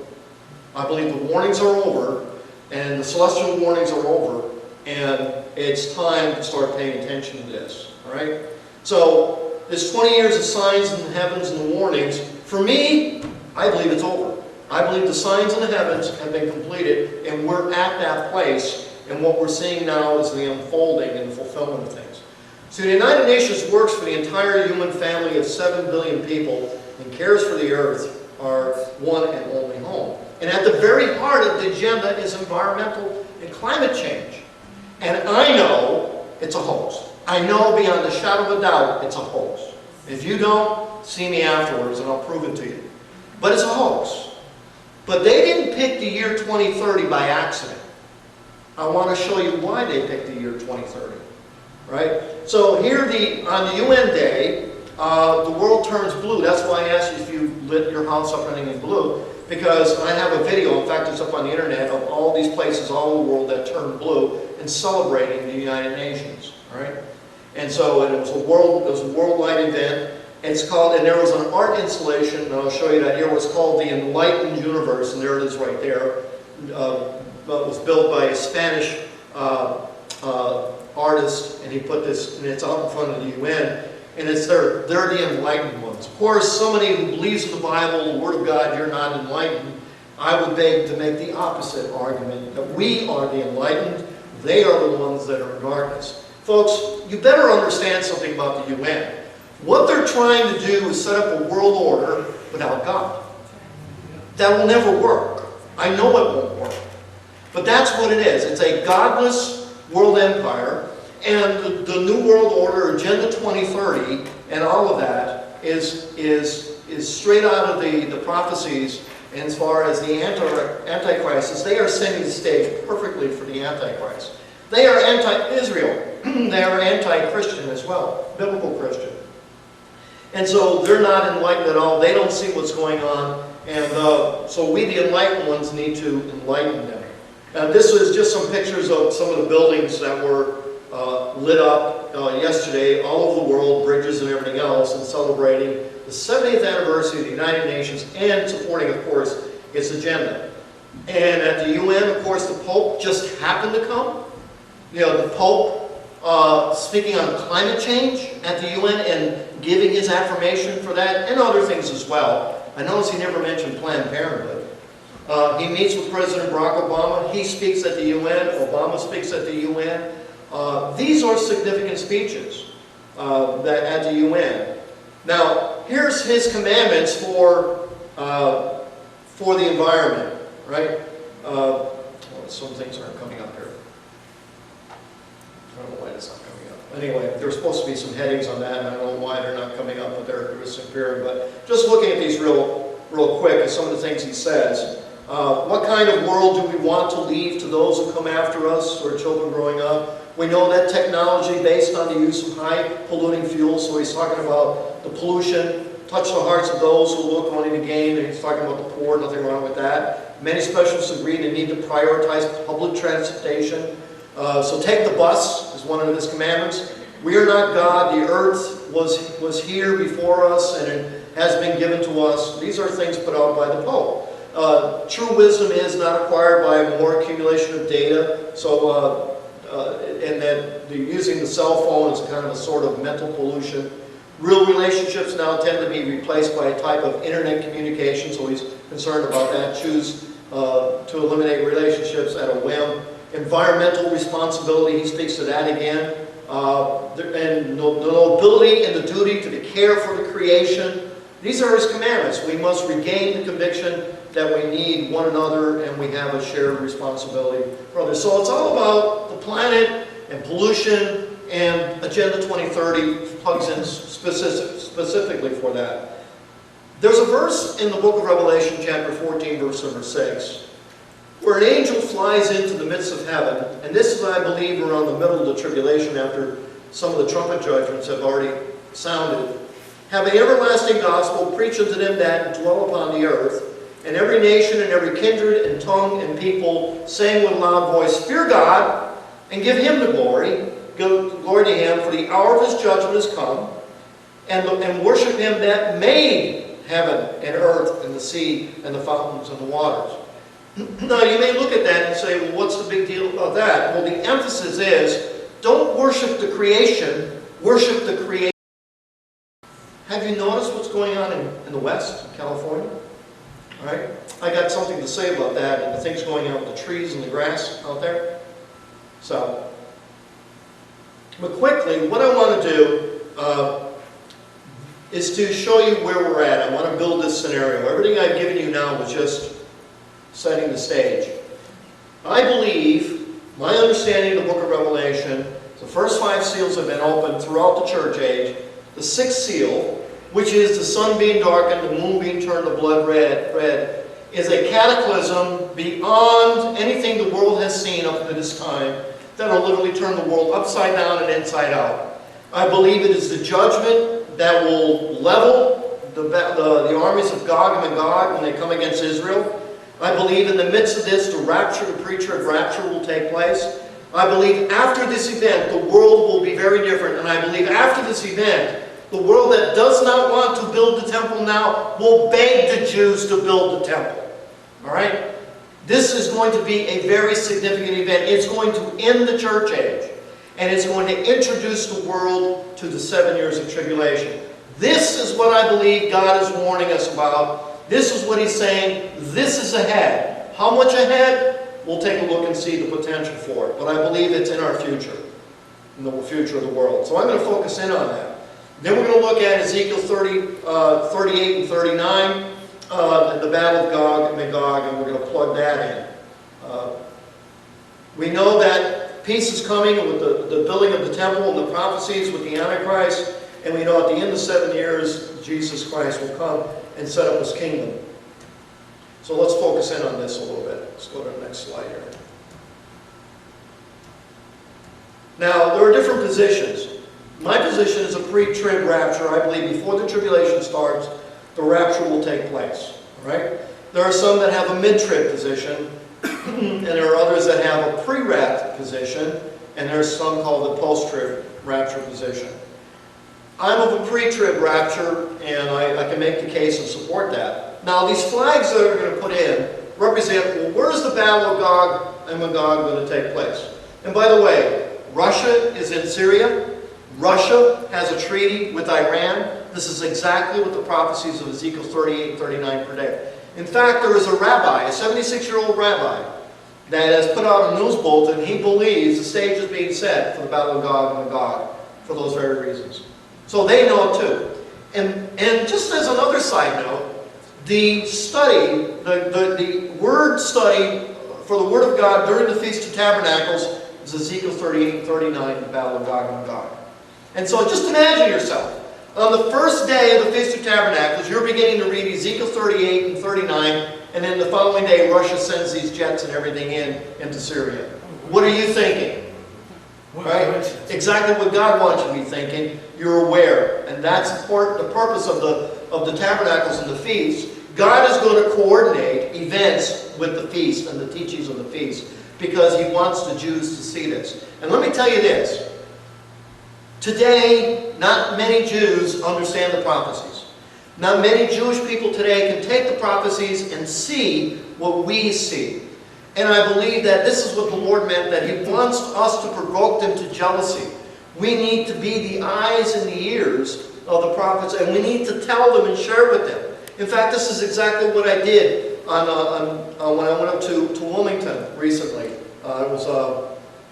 I believe the warnings are over, and the celestial warnings are over, and it's time to start paying attention to this, all right? So, this 20 years of signs in the heavens and the warnings, for me, I believe it's over. I believe the signs in the heavens have been completed, and we're at that place, and what we're seeing now is the unfolding and the fulfillment of things. So the United Nations works for the entire human family of 7 billion people and cares for the earth, our one and only home. And at the very heart of the agenda is environmental and climate change. And I know it's a hoax. I know beyond a shadow of a doubt it's a hoax. If you don't, see me afterwards and I'll prove it to you. But it's a hoax. But they didn't pick the year 2030 by accident. I want to show you why they picked the year 2030. Right? So here on the UN Day, the world turns blue. That's why I asked you if you lit your house up running in blue. Because I have a video, in fact it's up on the internet, of all these places all over the world that turn blue and celebrating the United Nations. Right? And so it was a worldwide event. It's called, and there was an art installation, and I'll show you that here. It was called The Enlightened Universe, and there it is right there. It was built by a Spanish artist, and he put this, and it's out in front of the UN, and it's they're the enlightened ones. Of course, somebody who believes in the Bible, the Word of God, you're not enlightened. I would beg to make the opposite argument, that we are the enlightened, they are the ones that are in darkness. Folks, you better understand something about the UN. What they're trying to do is set up a world order without God. That will never work. I know it won't work. But that's what it is. It's a godless world empire, and the New World Order, Agenda 2030, and all of that is straight out of the prophecies. And as far as the Antichrist, they are setting the stage perfectly for the Antichrist. They are anti-Israel. They are anti-Christian as well, biblical Christian. And so they're not enlightened at all. They don't see what's going on. And so we, the enlightened ones, need to enlighten them. This is just some pictures of some of the buildings that were lit up yesterday all over the world, bridges and everything else, and celebrating the 70th anniversary of the United Nations and supporting, of course, its agenda. And at the UN, of course, the Pope just happened to come. You know, the Pope speaking on climate change at the UN and giving his affirmation for that, and other things as well. I notice he never mentioned Planned Parenthood. He meets with President Barack Obama. He speaks at the UN. Obama speaks at the UN. These are significant speeches at the UN. Now, here's his commandments for the environment, right? Some things aren't coming up here. I don't know why that's not coming up. Anyway, there's supposed to be some headings on that, and I don't know why they're not coming up, but they're disappearing. But just looking at these real quick at some of the things he says. What kind of world do we want to leave to those who come after us, or children growing up? We know that technology based on the use of high polluting fuels, so he's talking about the pollution, touch the hearts of those who look only to gain, and he's talking about the poor, nothing wrong with that. Many specialists agree they need to prioritize public transportation. So take the bus is one of his commandments. We are not God. The earth was here before us, and it has been given to us. These are things put out by the Pope. True wisdom is not acquired by more accumulation of data. So, and that using the cell phone is kind of a sort of mental pollution. Real relationships now tend to be replaced by a type of internet communication, so he's concerned about that. Choose to eliminate relationships at a whim. Environmental responsibility, he speaks to that again. And the nobility and the duty to the care for the creation. These are his commandments. We must regain the conviction that we need one another and we have a shared responsibility for others. So it's all about the planet and pollution, and Agenda 2030 plugs in specifically for that. There's a verse in the book of Revelation, chapter 14, verse number 6, where an angel flies into the midst of heaven, and this is, I believe, around the middle of the tribulation after some of the trumpet judgments have already sounded. Have an everlasting gospel, preach unto them that dwell upon the earth, and every nation and every kindred and tongue and people, saying with a loud voice, Fear God, and give him the glory. Give glory to him, for the hour of his judgment is come, and worship him that made heaven and earth and the sea and the fountains and the waters. Now, you may look at that and say, well, what's the big deal about that? Well, the emphasis is, don't worship the creation, worship the creator. Have you noticed what's going on in the West, in California? All right? I got something to say about that and the things going on with the trees and the grass out there. So, but quickly, what I want to do is to show you where we're at. I want to build this scenario. Everything I've given you now was just setting the stage. I believe, my understanding of the book of Revelation, the first 5 seals have been opened throughout the church age. The 6th seal, which is the sun being darkened, the moon being turned to blood red, is a cataclysm beyond anything the world has seen up to this time that will literally turn the world upside down and inside out. I believe it is the judgment that will level the armies of Gog and Magog when they come against Israel. I believe in the midst of this, the rapture, the preacher of rapture will take place. I believe after this event, the world will be very different. And I believe after this event, the world that does not want to build the temple now will beg the Jews to build the temple. All right? This is going to be a very significant event. It's going to end the church age. And it's going to introduce the world to the 7 years of tribulation. This is what I believe God is warning us about. This is what He's saying. This is ahead. How much ahead? We'll take a look and see the potential for it. But I believe it's in our future. In the future of the world. So I'm going to focus in on that. Then we're going to look at Ezekiel 38 and 39. The battle of Gog and Magog. And we're going to plug that in. We know that peace is coming with the building of the temple and the prophecies with the Antichrist. And we know at the end of 7 years, Jesus Christ will come and set up His kingdom. So let's focus in on this a little bit. Let's go to the next slide here. Now, there are different positions. My position is a pre-trib rapture. I believe before the tribulation starts, the rapture will take place. All right? There are some that have a mid-trib position. And there are others that have a pre-rapture position, and there's some called the post-trib rapture position. I'm of a pre-trib rapture, and I can make the case and support that. Now, these flags that we're going to put in represent, well, where's the battle of Gog and Magog going to take place? And by the way, Russia is in Syria. Russia has a treaty with Iran. This is exactly what the prophecies of Ezekiel 38 and 39 predict. In fact, there is a rabbi, a 76-year-old rabbi, that has put out a news bulletin. He believes the stage is being set for the battle of Gog and Magog for those very reasons. So they know it too. And just as another side note, the study, the word study for the Word of God during the Feast of Tabernacles is Ezekiel 38 and 39, the battle of Gog and Magog. And so just imagine yourself. On the first day of the Feast of Tabernacles, you're beginning to read Ezekiel 38 and 39, and then the following day, Russia sends these jets and everything into Syria. What are you thinking? Right? Exactly what God wants you to be thinking. You're aware. And that's the purpose of the tabernacles and the feasts. God is going to coordinate events with the feast and the teachings of the feast because He wants the Jews to see this. And let me tell you this. Today, not many Jews understand the prophecies. Not many Jewish people today can take the prophecies and see what we see. And I believe that this is what the Lord meant, that He wants us to provoke them to jealousy. We need to be the eyes and the ears of the prophets, and we need to tell them and share with them. In fact, this is exactly what I did when I went up to Wilmington recently. It was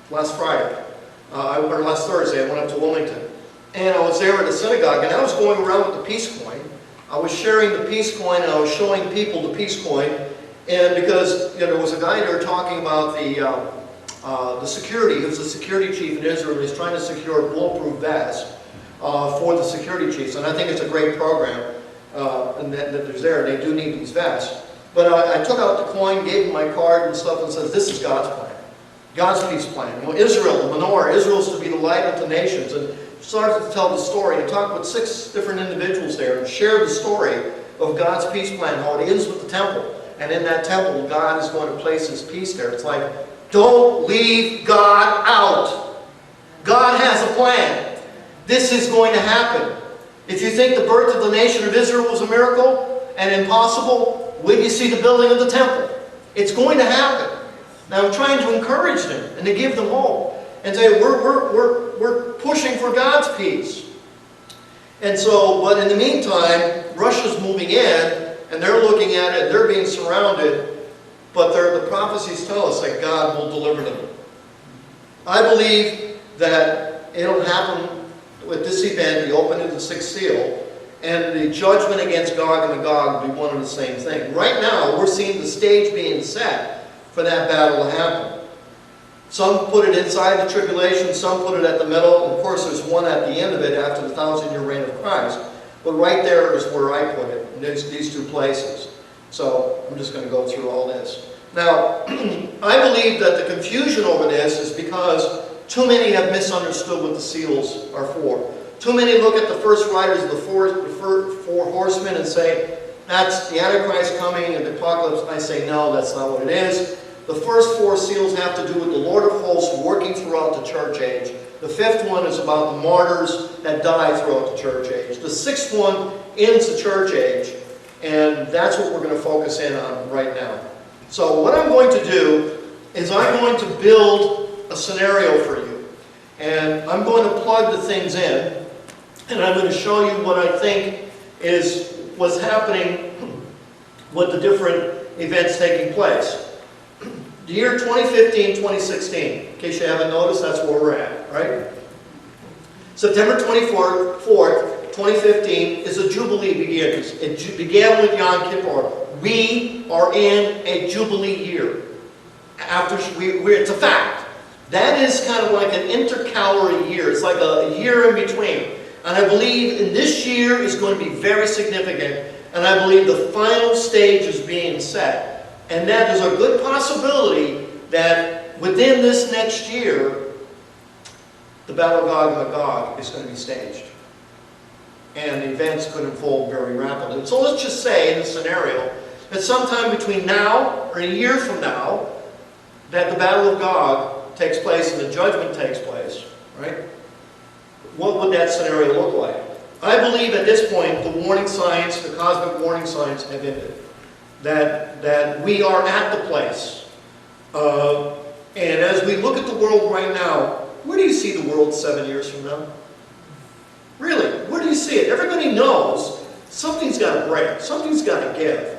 last Friday. Or last Thursday, I went up to Wilmington. And I was there at a synagogue, and I was going around with the peace coin. I was sharing the peace coin, and I was showing people the peace coin. And because there was a guy there talking about the security. He was a security chief in Israel. He's trying to secure a bulletproof vest for the security chiefs. And I think it's a great program and that there's there. They do need these vests. But I took out the coin, gave him my card and stuff, and says, this is God's plan. God's peace plan. Israel, the menorah. Israel is to be the light of the nations. And started to tell the story. And talked with 6 different individuals there and shared the story of God's peace plan, how it ends with the temple. And in that temple, God is going to place His peace there. It's like, don't leave God out. God has a plan. This is going to happen. If you think the birth of the nation of Israel was a miracle and impossible, when you see the building of the temple, it's going to happen. Now I'm trying to encourage them and to give them hope and say we're pushing for God's peace. And so, but in the meantime, Russia's moving in and they're looking at it. They're being surrounded, but the prophecies tell us that God will deliver them. I believe that it'll happen with this event, the opening of the 6th seal, and the judgment against Gog and Magog will be one and the same thing. Right now, we're seeing the stage being set for that battle to happen. Some put it inside the tribulation, some put it at the middle, and of course there's one at the end of it after the 1,000-year reign of Christ. But right there is where I put it, in these 2 places. So I'm just going to go through all this. Now, I believe that the confusion over this is because too many have misunderstood what the seals are for. Too many look at the first riders of the four horsemen and say, that's the Antichrist coming and the apocalypse. I say, no, that's not what it is. The first 4 seals have to do with the Lord of hosts working throughout the church age. The 5th one is about the martyrs that die throughout the church age. The 6th one ends the church age. And that's what we're going to focus in on right now. So what I'm going to do is I'm going to build a scenario for you. And I'm going to plug the things in. And I'm going to show you what I think was happening with the different events taking place. The year 2015, 2016. In case you haven't noticed, that's where we're at, right? September 24th, 2015 is a Jubilee begins. It began with Yom Kippur. We are in a Jubilee year. It's a fact. That is kind of like an intercalary year. It's like a year in between. And I believe in this year is going to be very significant. And I believe the final stage is being set. And that there's a good possibility that within this next year, the Battle of Gog and Magog is going to be staged. And the events could unfold very rapidly. So let's just say in the scenario that sometime between now or a year from now, that the Battle of Gog takes place and the judgment takes place, right? What would that scenario look like? I believe at this point the warning signs, the cosmic warning signs have ended. That we are at the place. And as we look at the world right now, where do you see the world 7 years from now? Really, where do you see it? Everybody knows something's got to break. Something's got to give.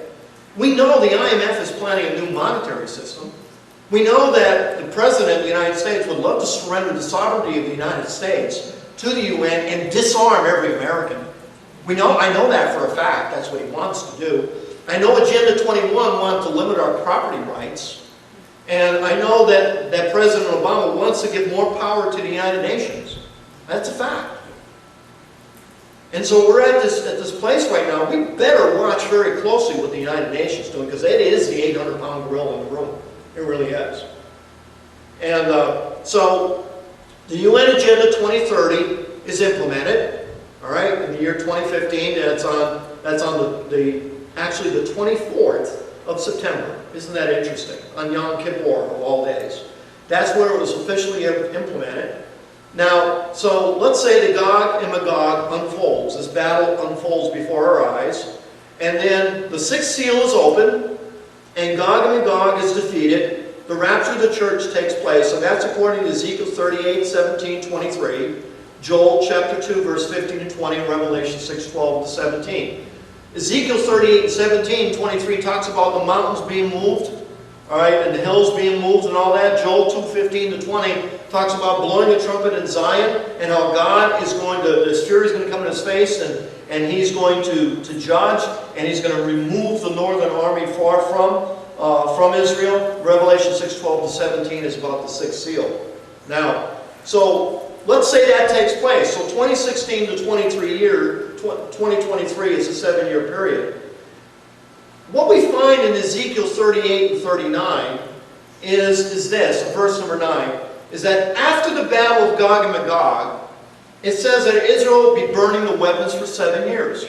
We know the IMF is planning a new monetary system. We know that the President of the United States would love to surrender the sovereignty of the United States to the UN and disarm every American. I know that for a fact. That's what he wants to do. I know Agenda 21 wants to limit our property rights. And I know that President Obama wants to give more power to the United Nations. That's a fact. And so we're at this place right now. We better watch very closely what the United Nations is doing, because it is the 800-pound gorilla in the room. It really is. And so the UN Agenda 2030 is implemented. All right, in the year 2015, that's on actually the 24th of September. Isn't that interesting? On Yom Kippur of all days. That's where it was officially implemented. Now, so let's say the Gog and Magog unfolds. This battle unfolds before our eyes. And then the sixth seal is open, and Gog and Magog is defeated. The rapture of the church takes place. And that's according to Ezekiel 38, 17, 23, Joel chapter 2, verse 15 and 20, and Revelation 6, 12 to 17. Ezekiel 38 and 17, 23 talks about the mountains being moved, all right, and the hills being moved and all that. Joel 2, 15 to 20 talks about blowing a trumpet in Zion and how God is going to, His fury is going to come in His face, and He's going to judge, and He's going to remove the northern army far from Israel. Revelation 6, 12 to 17 is about the sixth seal. Now, so let's say that takes place. So 2016 to 2023 is a 7-year period. What we find in Ezekiel 38 and 39 is this, verse number 9, is that after the battle of Gog and Magog, it says that Israel will be burning the weapons for 7 years.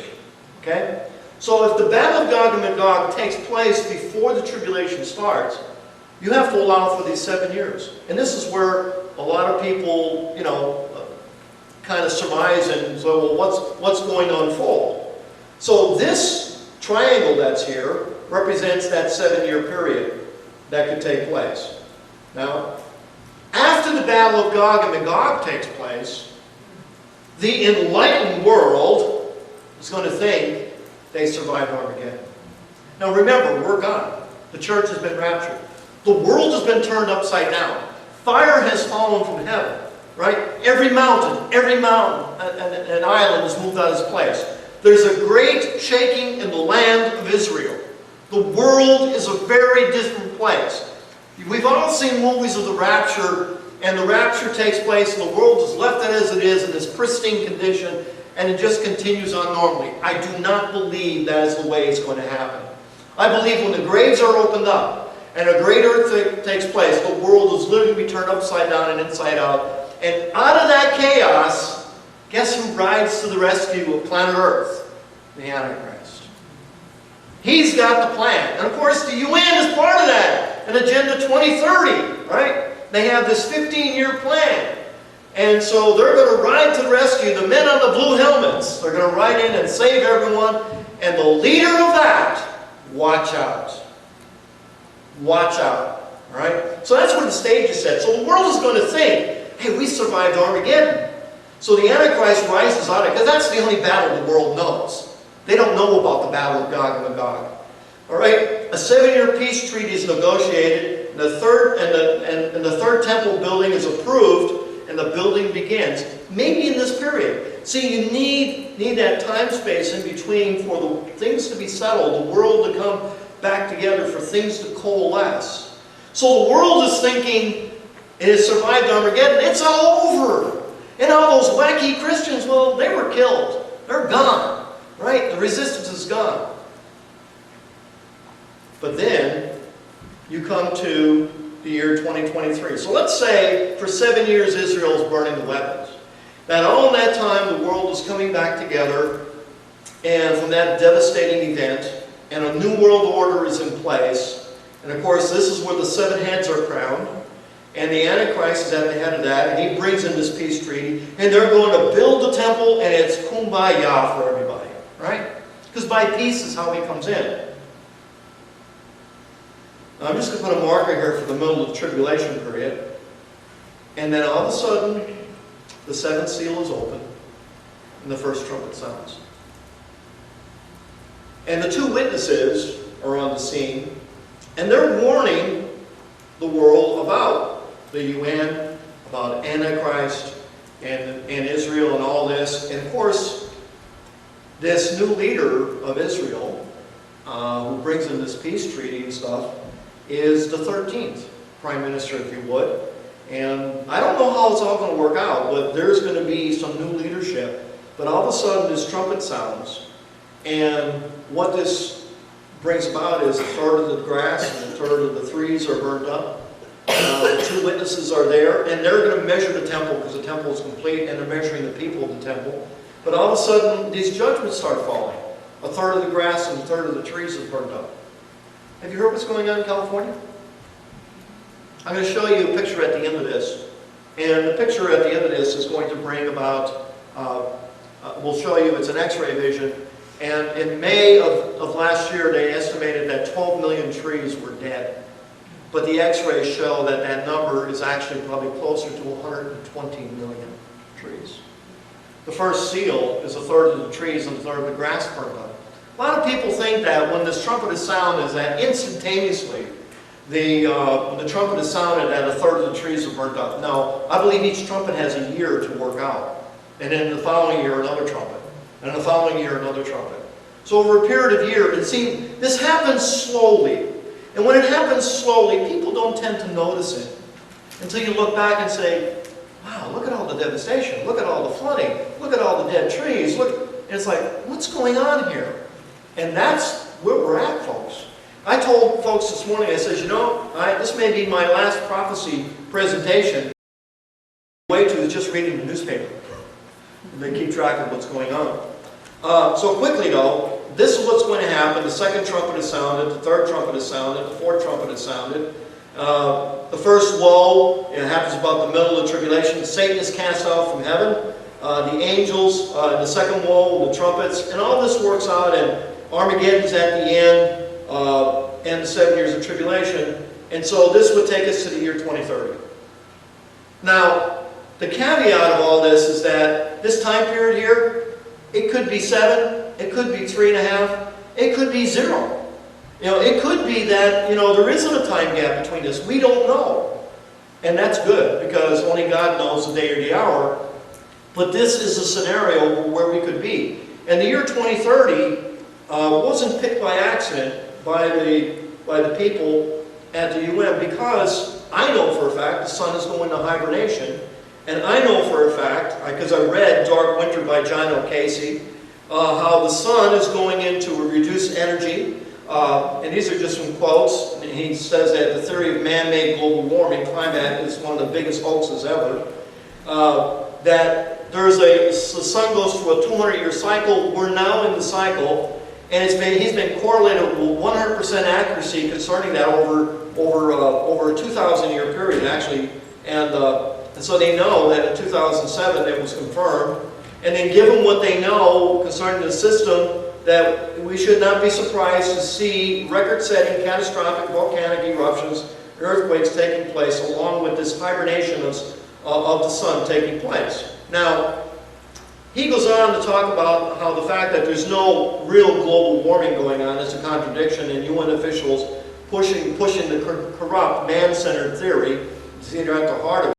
Okay? So if the battle of Gog and Magog takes place before the tribulation starts, you have to allow for these 7 years. And this is where a lot of people, kind of surmise and say, well, what's going to unfold? So this triangle that's here represents that 7-year period that could take place. Now, after the battle of Gog and Magog takes place, the enlightened world is going to think they survived Armageddon. Now remember, we're gone. The church has been raptured. The world has been turned upside down. Fire has fallen from heaven. Right? Every mountain, an island is moved out of its place. There's a great shaking in the land of Israel. The world is a very different place. We've all seen movies of the rapture, and the rapture takes place, and the world is left as it is in this pristine condition, and it just continues on normally. I do not believe that is the way it's going to happen. I believe when the graves are opened up, and a great earthquake takes place, the world is literally be turned upside down and inside out. And out of that chaos, guess who rides to the rescue of planet Earth? The Antichrist. He's got the plan. And of course, the UN is part of that. An Agenda 2030, right? They have this 15-year plan. And so they're going to ride to the rescue. The men on the blue helmets, they're going to ride in and save everyone. And the leader of that, watch out. Watch out. All right? So that's where the stage is set. So the world is going to think, hey, we survived Armageddon. So the Antichrist rises out of it, because that's the only battle the world knows. They don't know about the battle of Gog and Magog. All right? A 7-year peace treaty is negotiated, and the third temple building is approved, and the building begins. Maybe in this period. See, you need that time space in between for the things to be settled, the world to come back together, for things to coalesce. So the world is thinking it has survived Armageddon. It's all over. And all those wacky Christians, well, they were killed. They're gone. Right? The resistance is gone. But then you come to the year 2023. So let's say for 7 years Israel is burning the weapons. That all in that time the world is coming back together, and from that devastating event, and a new world order is in place. And of course this is where the 7 heads are crowned, and the Antichrist is at the head of that, and he brings in this peace treaty, and they're going to build the temple, and it's kumbaya for everybody, right? Because by peace is how he comes in. Now I'm just going to put a marker here for the middle of the tribulation period, and then all of a sudden the 7th seal is open, and the first trumpet sounds. And the 2 witnesses are on the scene, and they're warning the world about the UN, about Antichrist, and Israel, and all this. And of course, this new leader of Israel, who brings in this peace treaty and stuff, is the 13th Prime Minister, if you would. And I don't know how it's all going to work out, but there's going to be some new leadership. But all of a sudden, this trumpet sounds, and what this brings about is a third of the grass and a third of the trees are burned up. The 2 witnesses are there, and they're going to measure the temple, because the temple is complete, and they're measuring the people of the temple. But all of a sudden, these judgments start falling. A third of the grass and a third of the trees is burned up. Have you heard what's going on in California? I'm going to show you a picture at the end of this. And the picture at the end of this is going to bring about, we'll show you, it's an X-ray vision. And in May of last year, they estimated that 12 million trees were dead. But the X-rays show that that number is actually probably closer to 120 million trees. The first seal is a third of the trees and a third of the grass burned up. A lot of people think that when this trumpet is sounded, is that instantaneously when the trumpet is sounded, that a third of the trees are burnt up. No, I believe each trumpet has a year to work out. And then the following year, another trumpet. And the following year, another trumpet. So over a period of years, and see, this happens slowly. And when it happens slowly, people don't tend to notice it until you look back and say, wow, look at all the devastation. Look at all the flooding. Look at all the dead trees. Look, and it's like, what's going on here? And that's where we're at, folks. I told folks this morning, I said, you know, this may be my last prophecy presentation. Way to is just reading the newspaper. And they keep track of what's going on. So quickly though, this is what's going to happen. The 2nd trumpet is sounded, the 3rd trumpet is sounded, the 4th trumpet is sounded. The first woe, it happens about the middle of the tribulation. Satan is cast out from heaven. The angels, the 2nd woe, the trumpets, and all this works out, and Armageddon's at the end, and the 7 years of tribulation. And so this would take us to the year 2030. Now, the caveat of all this is that this time period here, it could be 7, it could be 3.5, it could be 0. You know, it could be that, you know, there isn't a time gap between this. We don't know. And that's good, because only God knows the day or the hour. But this is a scenario where we could be. And the year 2030 wasn't picked by accident by the people at the UN, because I know for a fact the sun is going into hibernation. And I know for a fact, because I read Dark Winter by John O'Casey, how the sun is going into a reduced energy. And these are just some quotes. And he says that the theory of man-made global warming, climate, is one of the biggest hoaxes ever. That the sun goes through a 200-year cycle. We're now in the cycle. And he's been correlated with 100% accuracy concerning that over a 2,000-year period, actually. And so they know that in 2007 it was confirmed. And then given what they know concerning the system, that we should not be surprised to see record-setting catastrophic volcanic eruptions, earthquakes taking place, along with this hibernation of the sun taking place. Now, he goes on to talk about how the fact that there's no real global warming going on is a contradiction, and UN officials pushing the corrupt, man-centered theory. See, they're at the heart of it.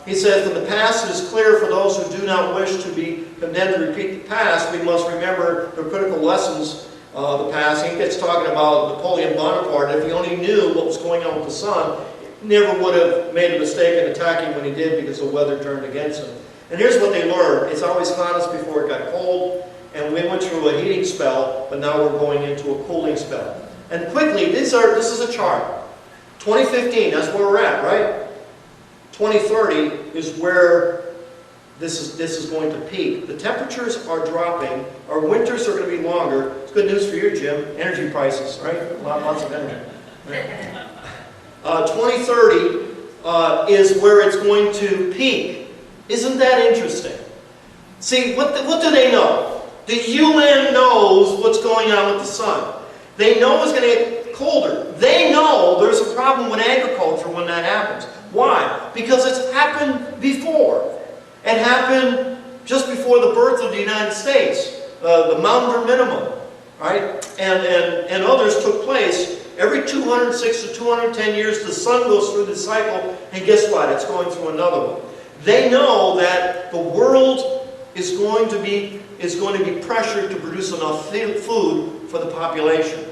He says, in the past, it is clear for those who do not wish to be condemned to repeat the past, we must remember the critical lessons of the past. He gets talking about Napoleon Bonaparte. If he only knew what was going on with the sun, he never would have made a mistake in attacking when he did because the weather turned against him. And here's what they learned. It's always hottest before it got cold, and we went through a heating spell, but now we're going into a cooling spell. And quickly, this is a chart. 2015, that's where we're at, right? 2030 is where this is going to peak. The temperatures are dropping. Our winters are going to be longer. It's good news for you, Jim. Energy prices, right? Lots of energy. Right? 2030 is where it's going to peak. Isn't that interesting? See, what do they know? The UN knows what's going on with the sun. They know it's going to get colder. They know there's a problem with agriculture when that happens. Why? Because it's happened before. It happened just before the birth of the United States, the Maunder Minimum, right? And others took place. Every 206 to 210 years, the sun goes through the cycle, and guess what? It's going through another one. They know that the world is going to be pressured to produce enough food for the population.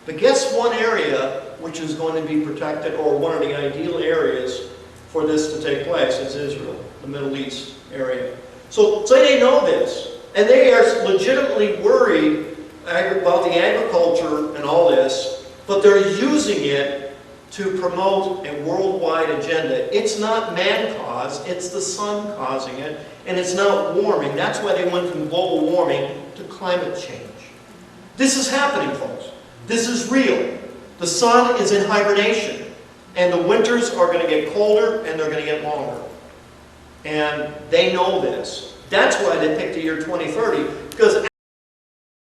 But guess one area which is going to be protected, or one of the ideal areas for this to take place, is Israel, the Middle East area. So they know this, and they are legitimately worried about the agriculture and all this, but they're using it to promote a worldwide agenda. It's not man-caused, it's the sun causing it, and it's not warming. That's why they went from global warming to climate change. This is happening, folks. This is real. The sun is in hibernation, and the winters are going to get colder and they're going to get longer. And they know this. That's why they picked the year 2030, because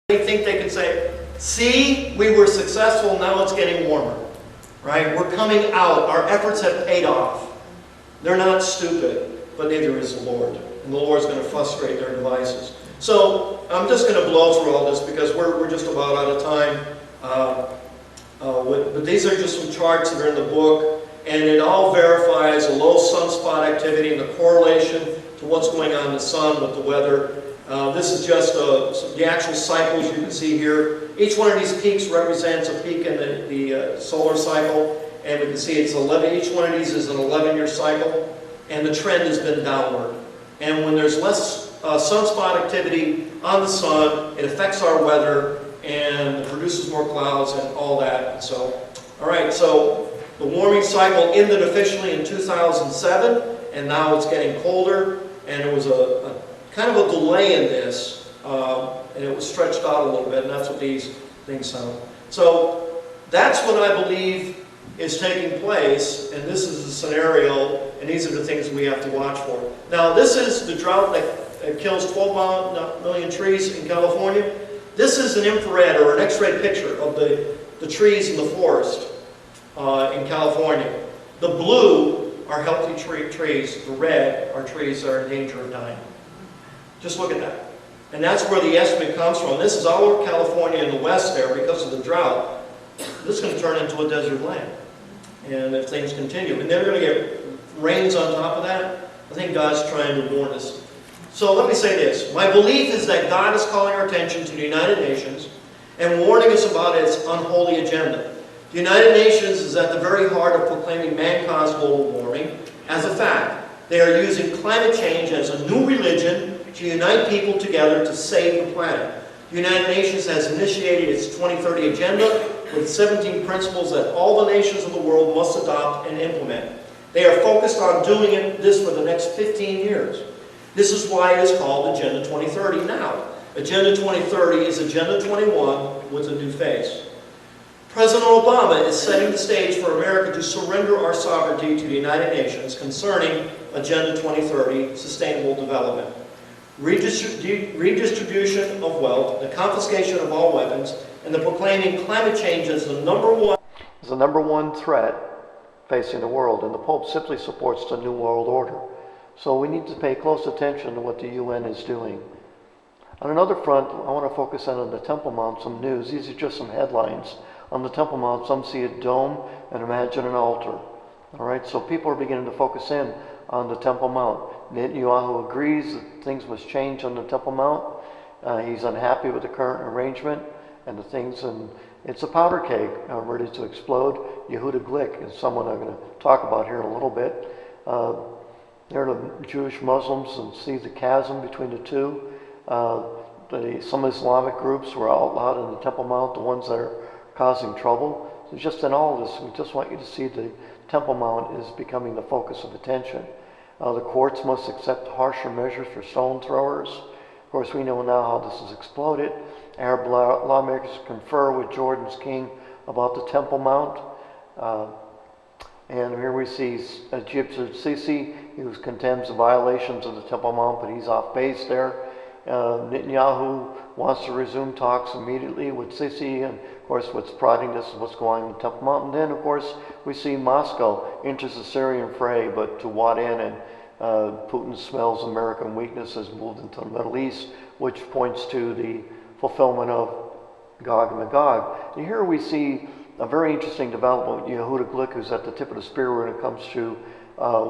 they think they can say, see, we were successful, now it's getting warmer. Right? We're coming out. Our efforts have paid off. They're not stupid, but neither is the Lord. And the Lord's going to frustrate their devices. So I'm just going to blow through all this because we're just about out of time. But these are just some charts that are in the book, and it all verifies a low sunspot activity and the correlation to what's going on in the sun with the weather. This is just the actual cycles you can see here. Each one of these peaks represents a peak in the solar cycle, and we can see it's 11. Each one of these is an 11-year cycle, and the trend has been downward. And when there's less sunspot activity on the sun, it affects our weather, and it produces more clouds and all that. And so, all right, so the warming cycle ended officially in 2007, and now it's getting colder, and it was a kind of a delay in this, and it was stretched out a little bit, and that's what these things sound. So that's what I believe is taking place, and this is the scenario, and these are the things we have to watch for. Now, this is the drought that kills 12 million trees in California. This is an infrared or an X-ray picture of the trees in the forest in California. The blue are healthy trees. The red are trees that are in danger of dying. Just look at that. And that's where the estimate comes from. This is all over California in the west there because of the drought. This is going to turn into a desert land. And if things continue. And they're going to get rains on top of that. I think God's trying to warn us. So let me say this. My belief is that God is calling our attention to the United Nations and warning us about its unholy agenda. The United Nations is at the very heart of proclaiming man-caused global warming as a fact. They are using climate change as a new religion to unite people together to save the planet. The United Nations has initiated its 2030 agenda with 17 principles that all the nations of the world must adopt and implement. They are focused on doing this for the next 15 years. This is why it is called Agenda 2030 now. Agenda 2030 is Agenda 21 with a new face. President Obama is setting the stage for America to surrender our sovereignty to the United Nations concerning Agenda 2030, Sustainable Development. redistribution of wealth, the confiscation of all weapons, and the proclaiming climate change as the number one threat facing the world. And the Pope simply supports the New World Order. So we need to pay close attention to what the UN is doing. On another front, I want to focus on the Temple Mount, some news. These are just some headlines. On the Temple Mount, some see a dome and imagine an altar. All right, so people are beginning to focus in on the Temple Mount. Netanyahu agrees that things must change on the Temple Mount. He's unhappy with the current arrangement and the things, and it's a powder keg ready to explode. Yehuda Glick is someone I'm going to talk about here in a little bit. They're the Jewish Muslims and see the chasm between the two. Some Islamic groups were outlawed in the Temple Mount, the ones that are causing trouble. So just in all this, we just want you to see the Temple Mount is becoming the focus of attention. The courts must accept harsher measures for stone throwers. Of course, we know now how this has exploded. Arab lawmakers confer with Jordan's king about the Temple Mount. And here we see Egypt Sisi, who condemns the violations of the Temple Mount, but he's off base there. Netanyahu wants to resume talks immediately with Sisi, and of course what's prodding this is what's going on in the Temple Mount. And then of course we see Moscow enters the Syrian fray, but to what end? And Putin smells American weakness, has moved into the Middle East, which points to the fulfillment of Gog and Magog. And here we see a very interesting development with Yehuda Glick, who's at the tip of the spear when it comes to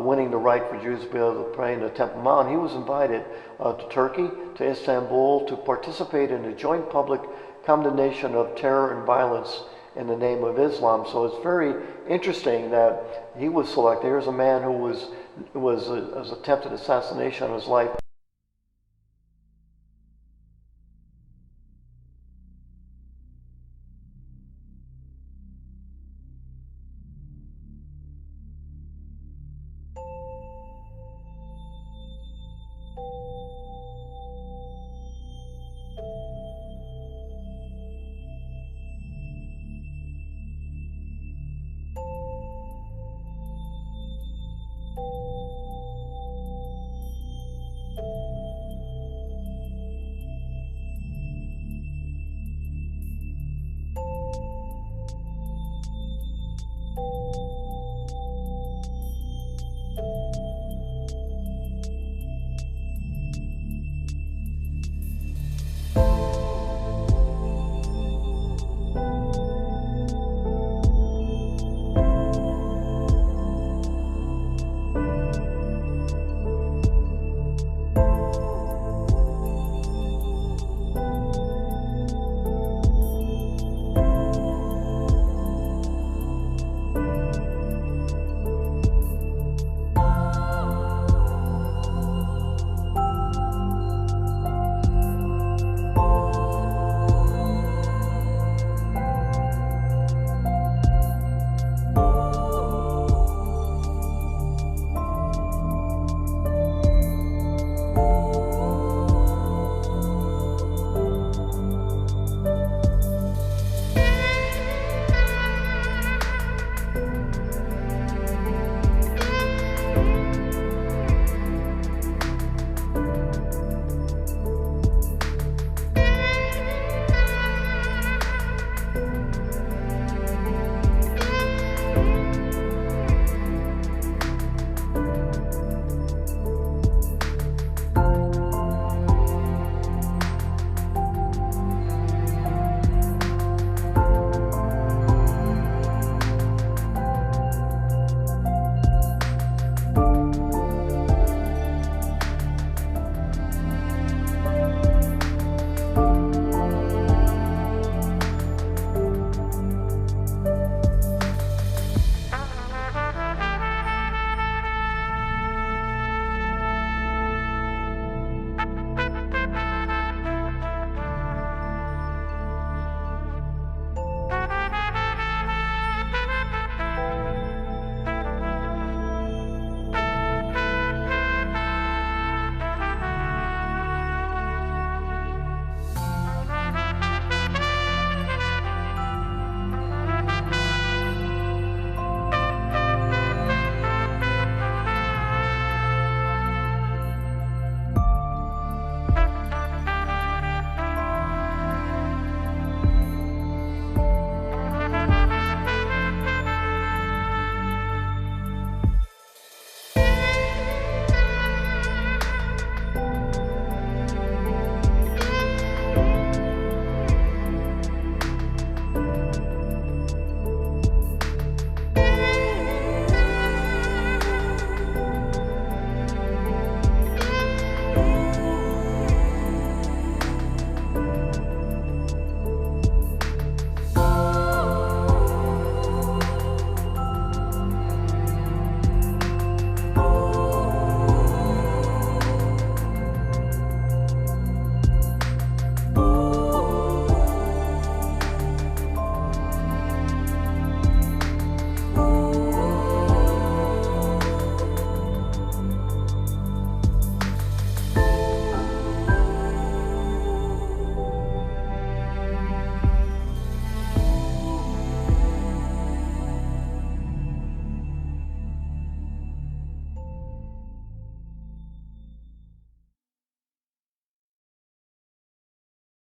winning the right for Jews to be able to pray in the Temple Mount. He was invited to Turkey, to Istanbul, to participate in a joint public condemnation of terror and violence in the name of Islam. So it's very interesting that he was selected. Here's a man who was attempted assassination on his life.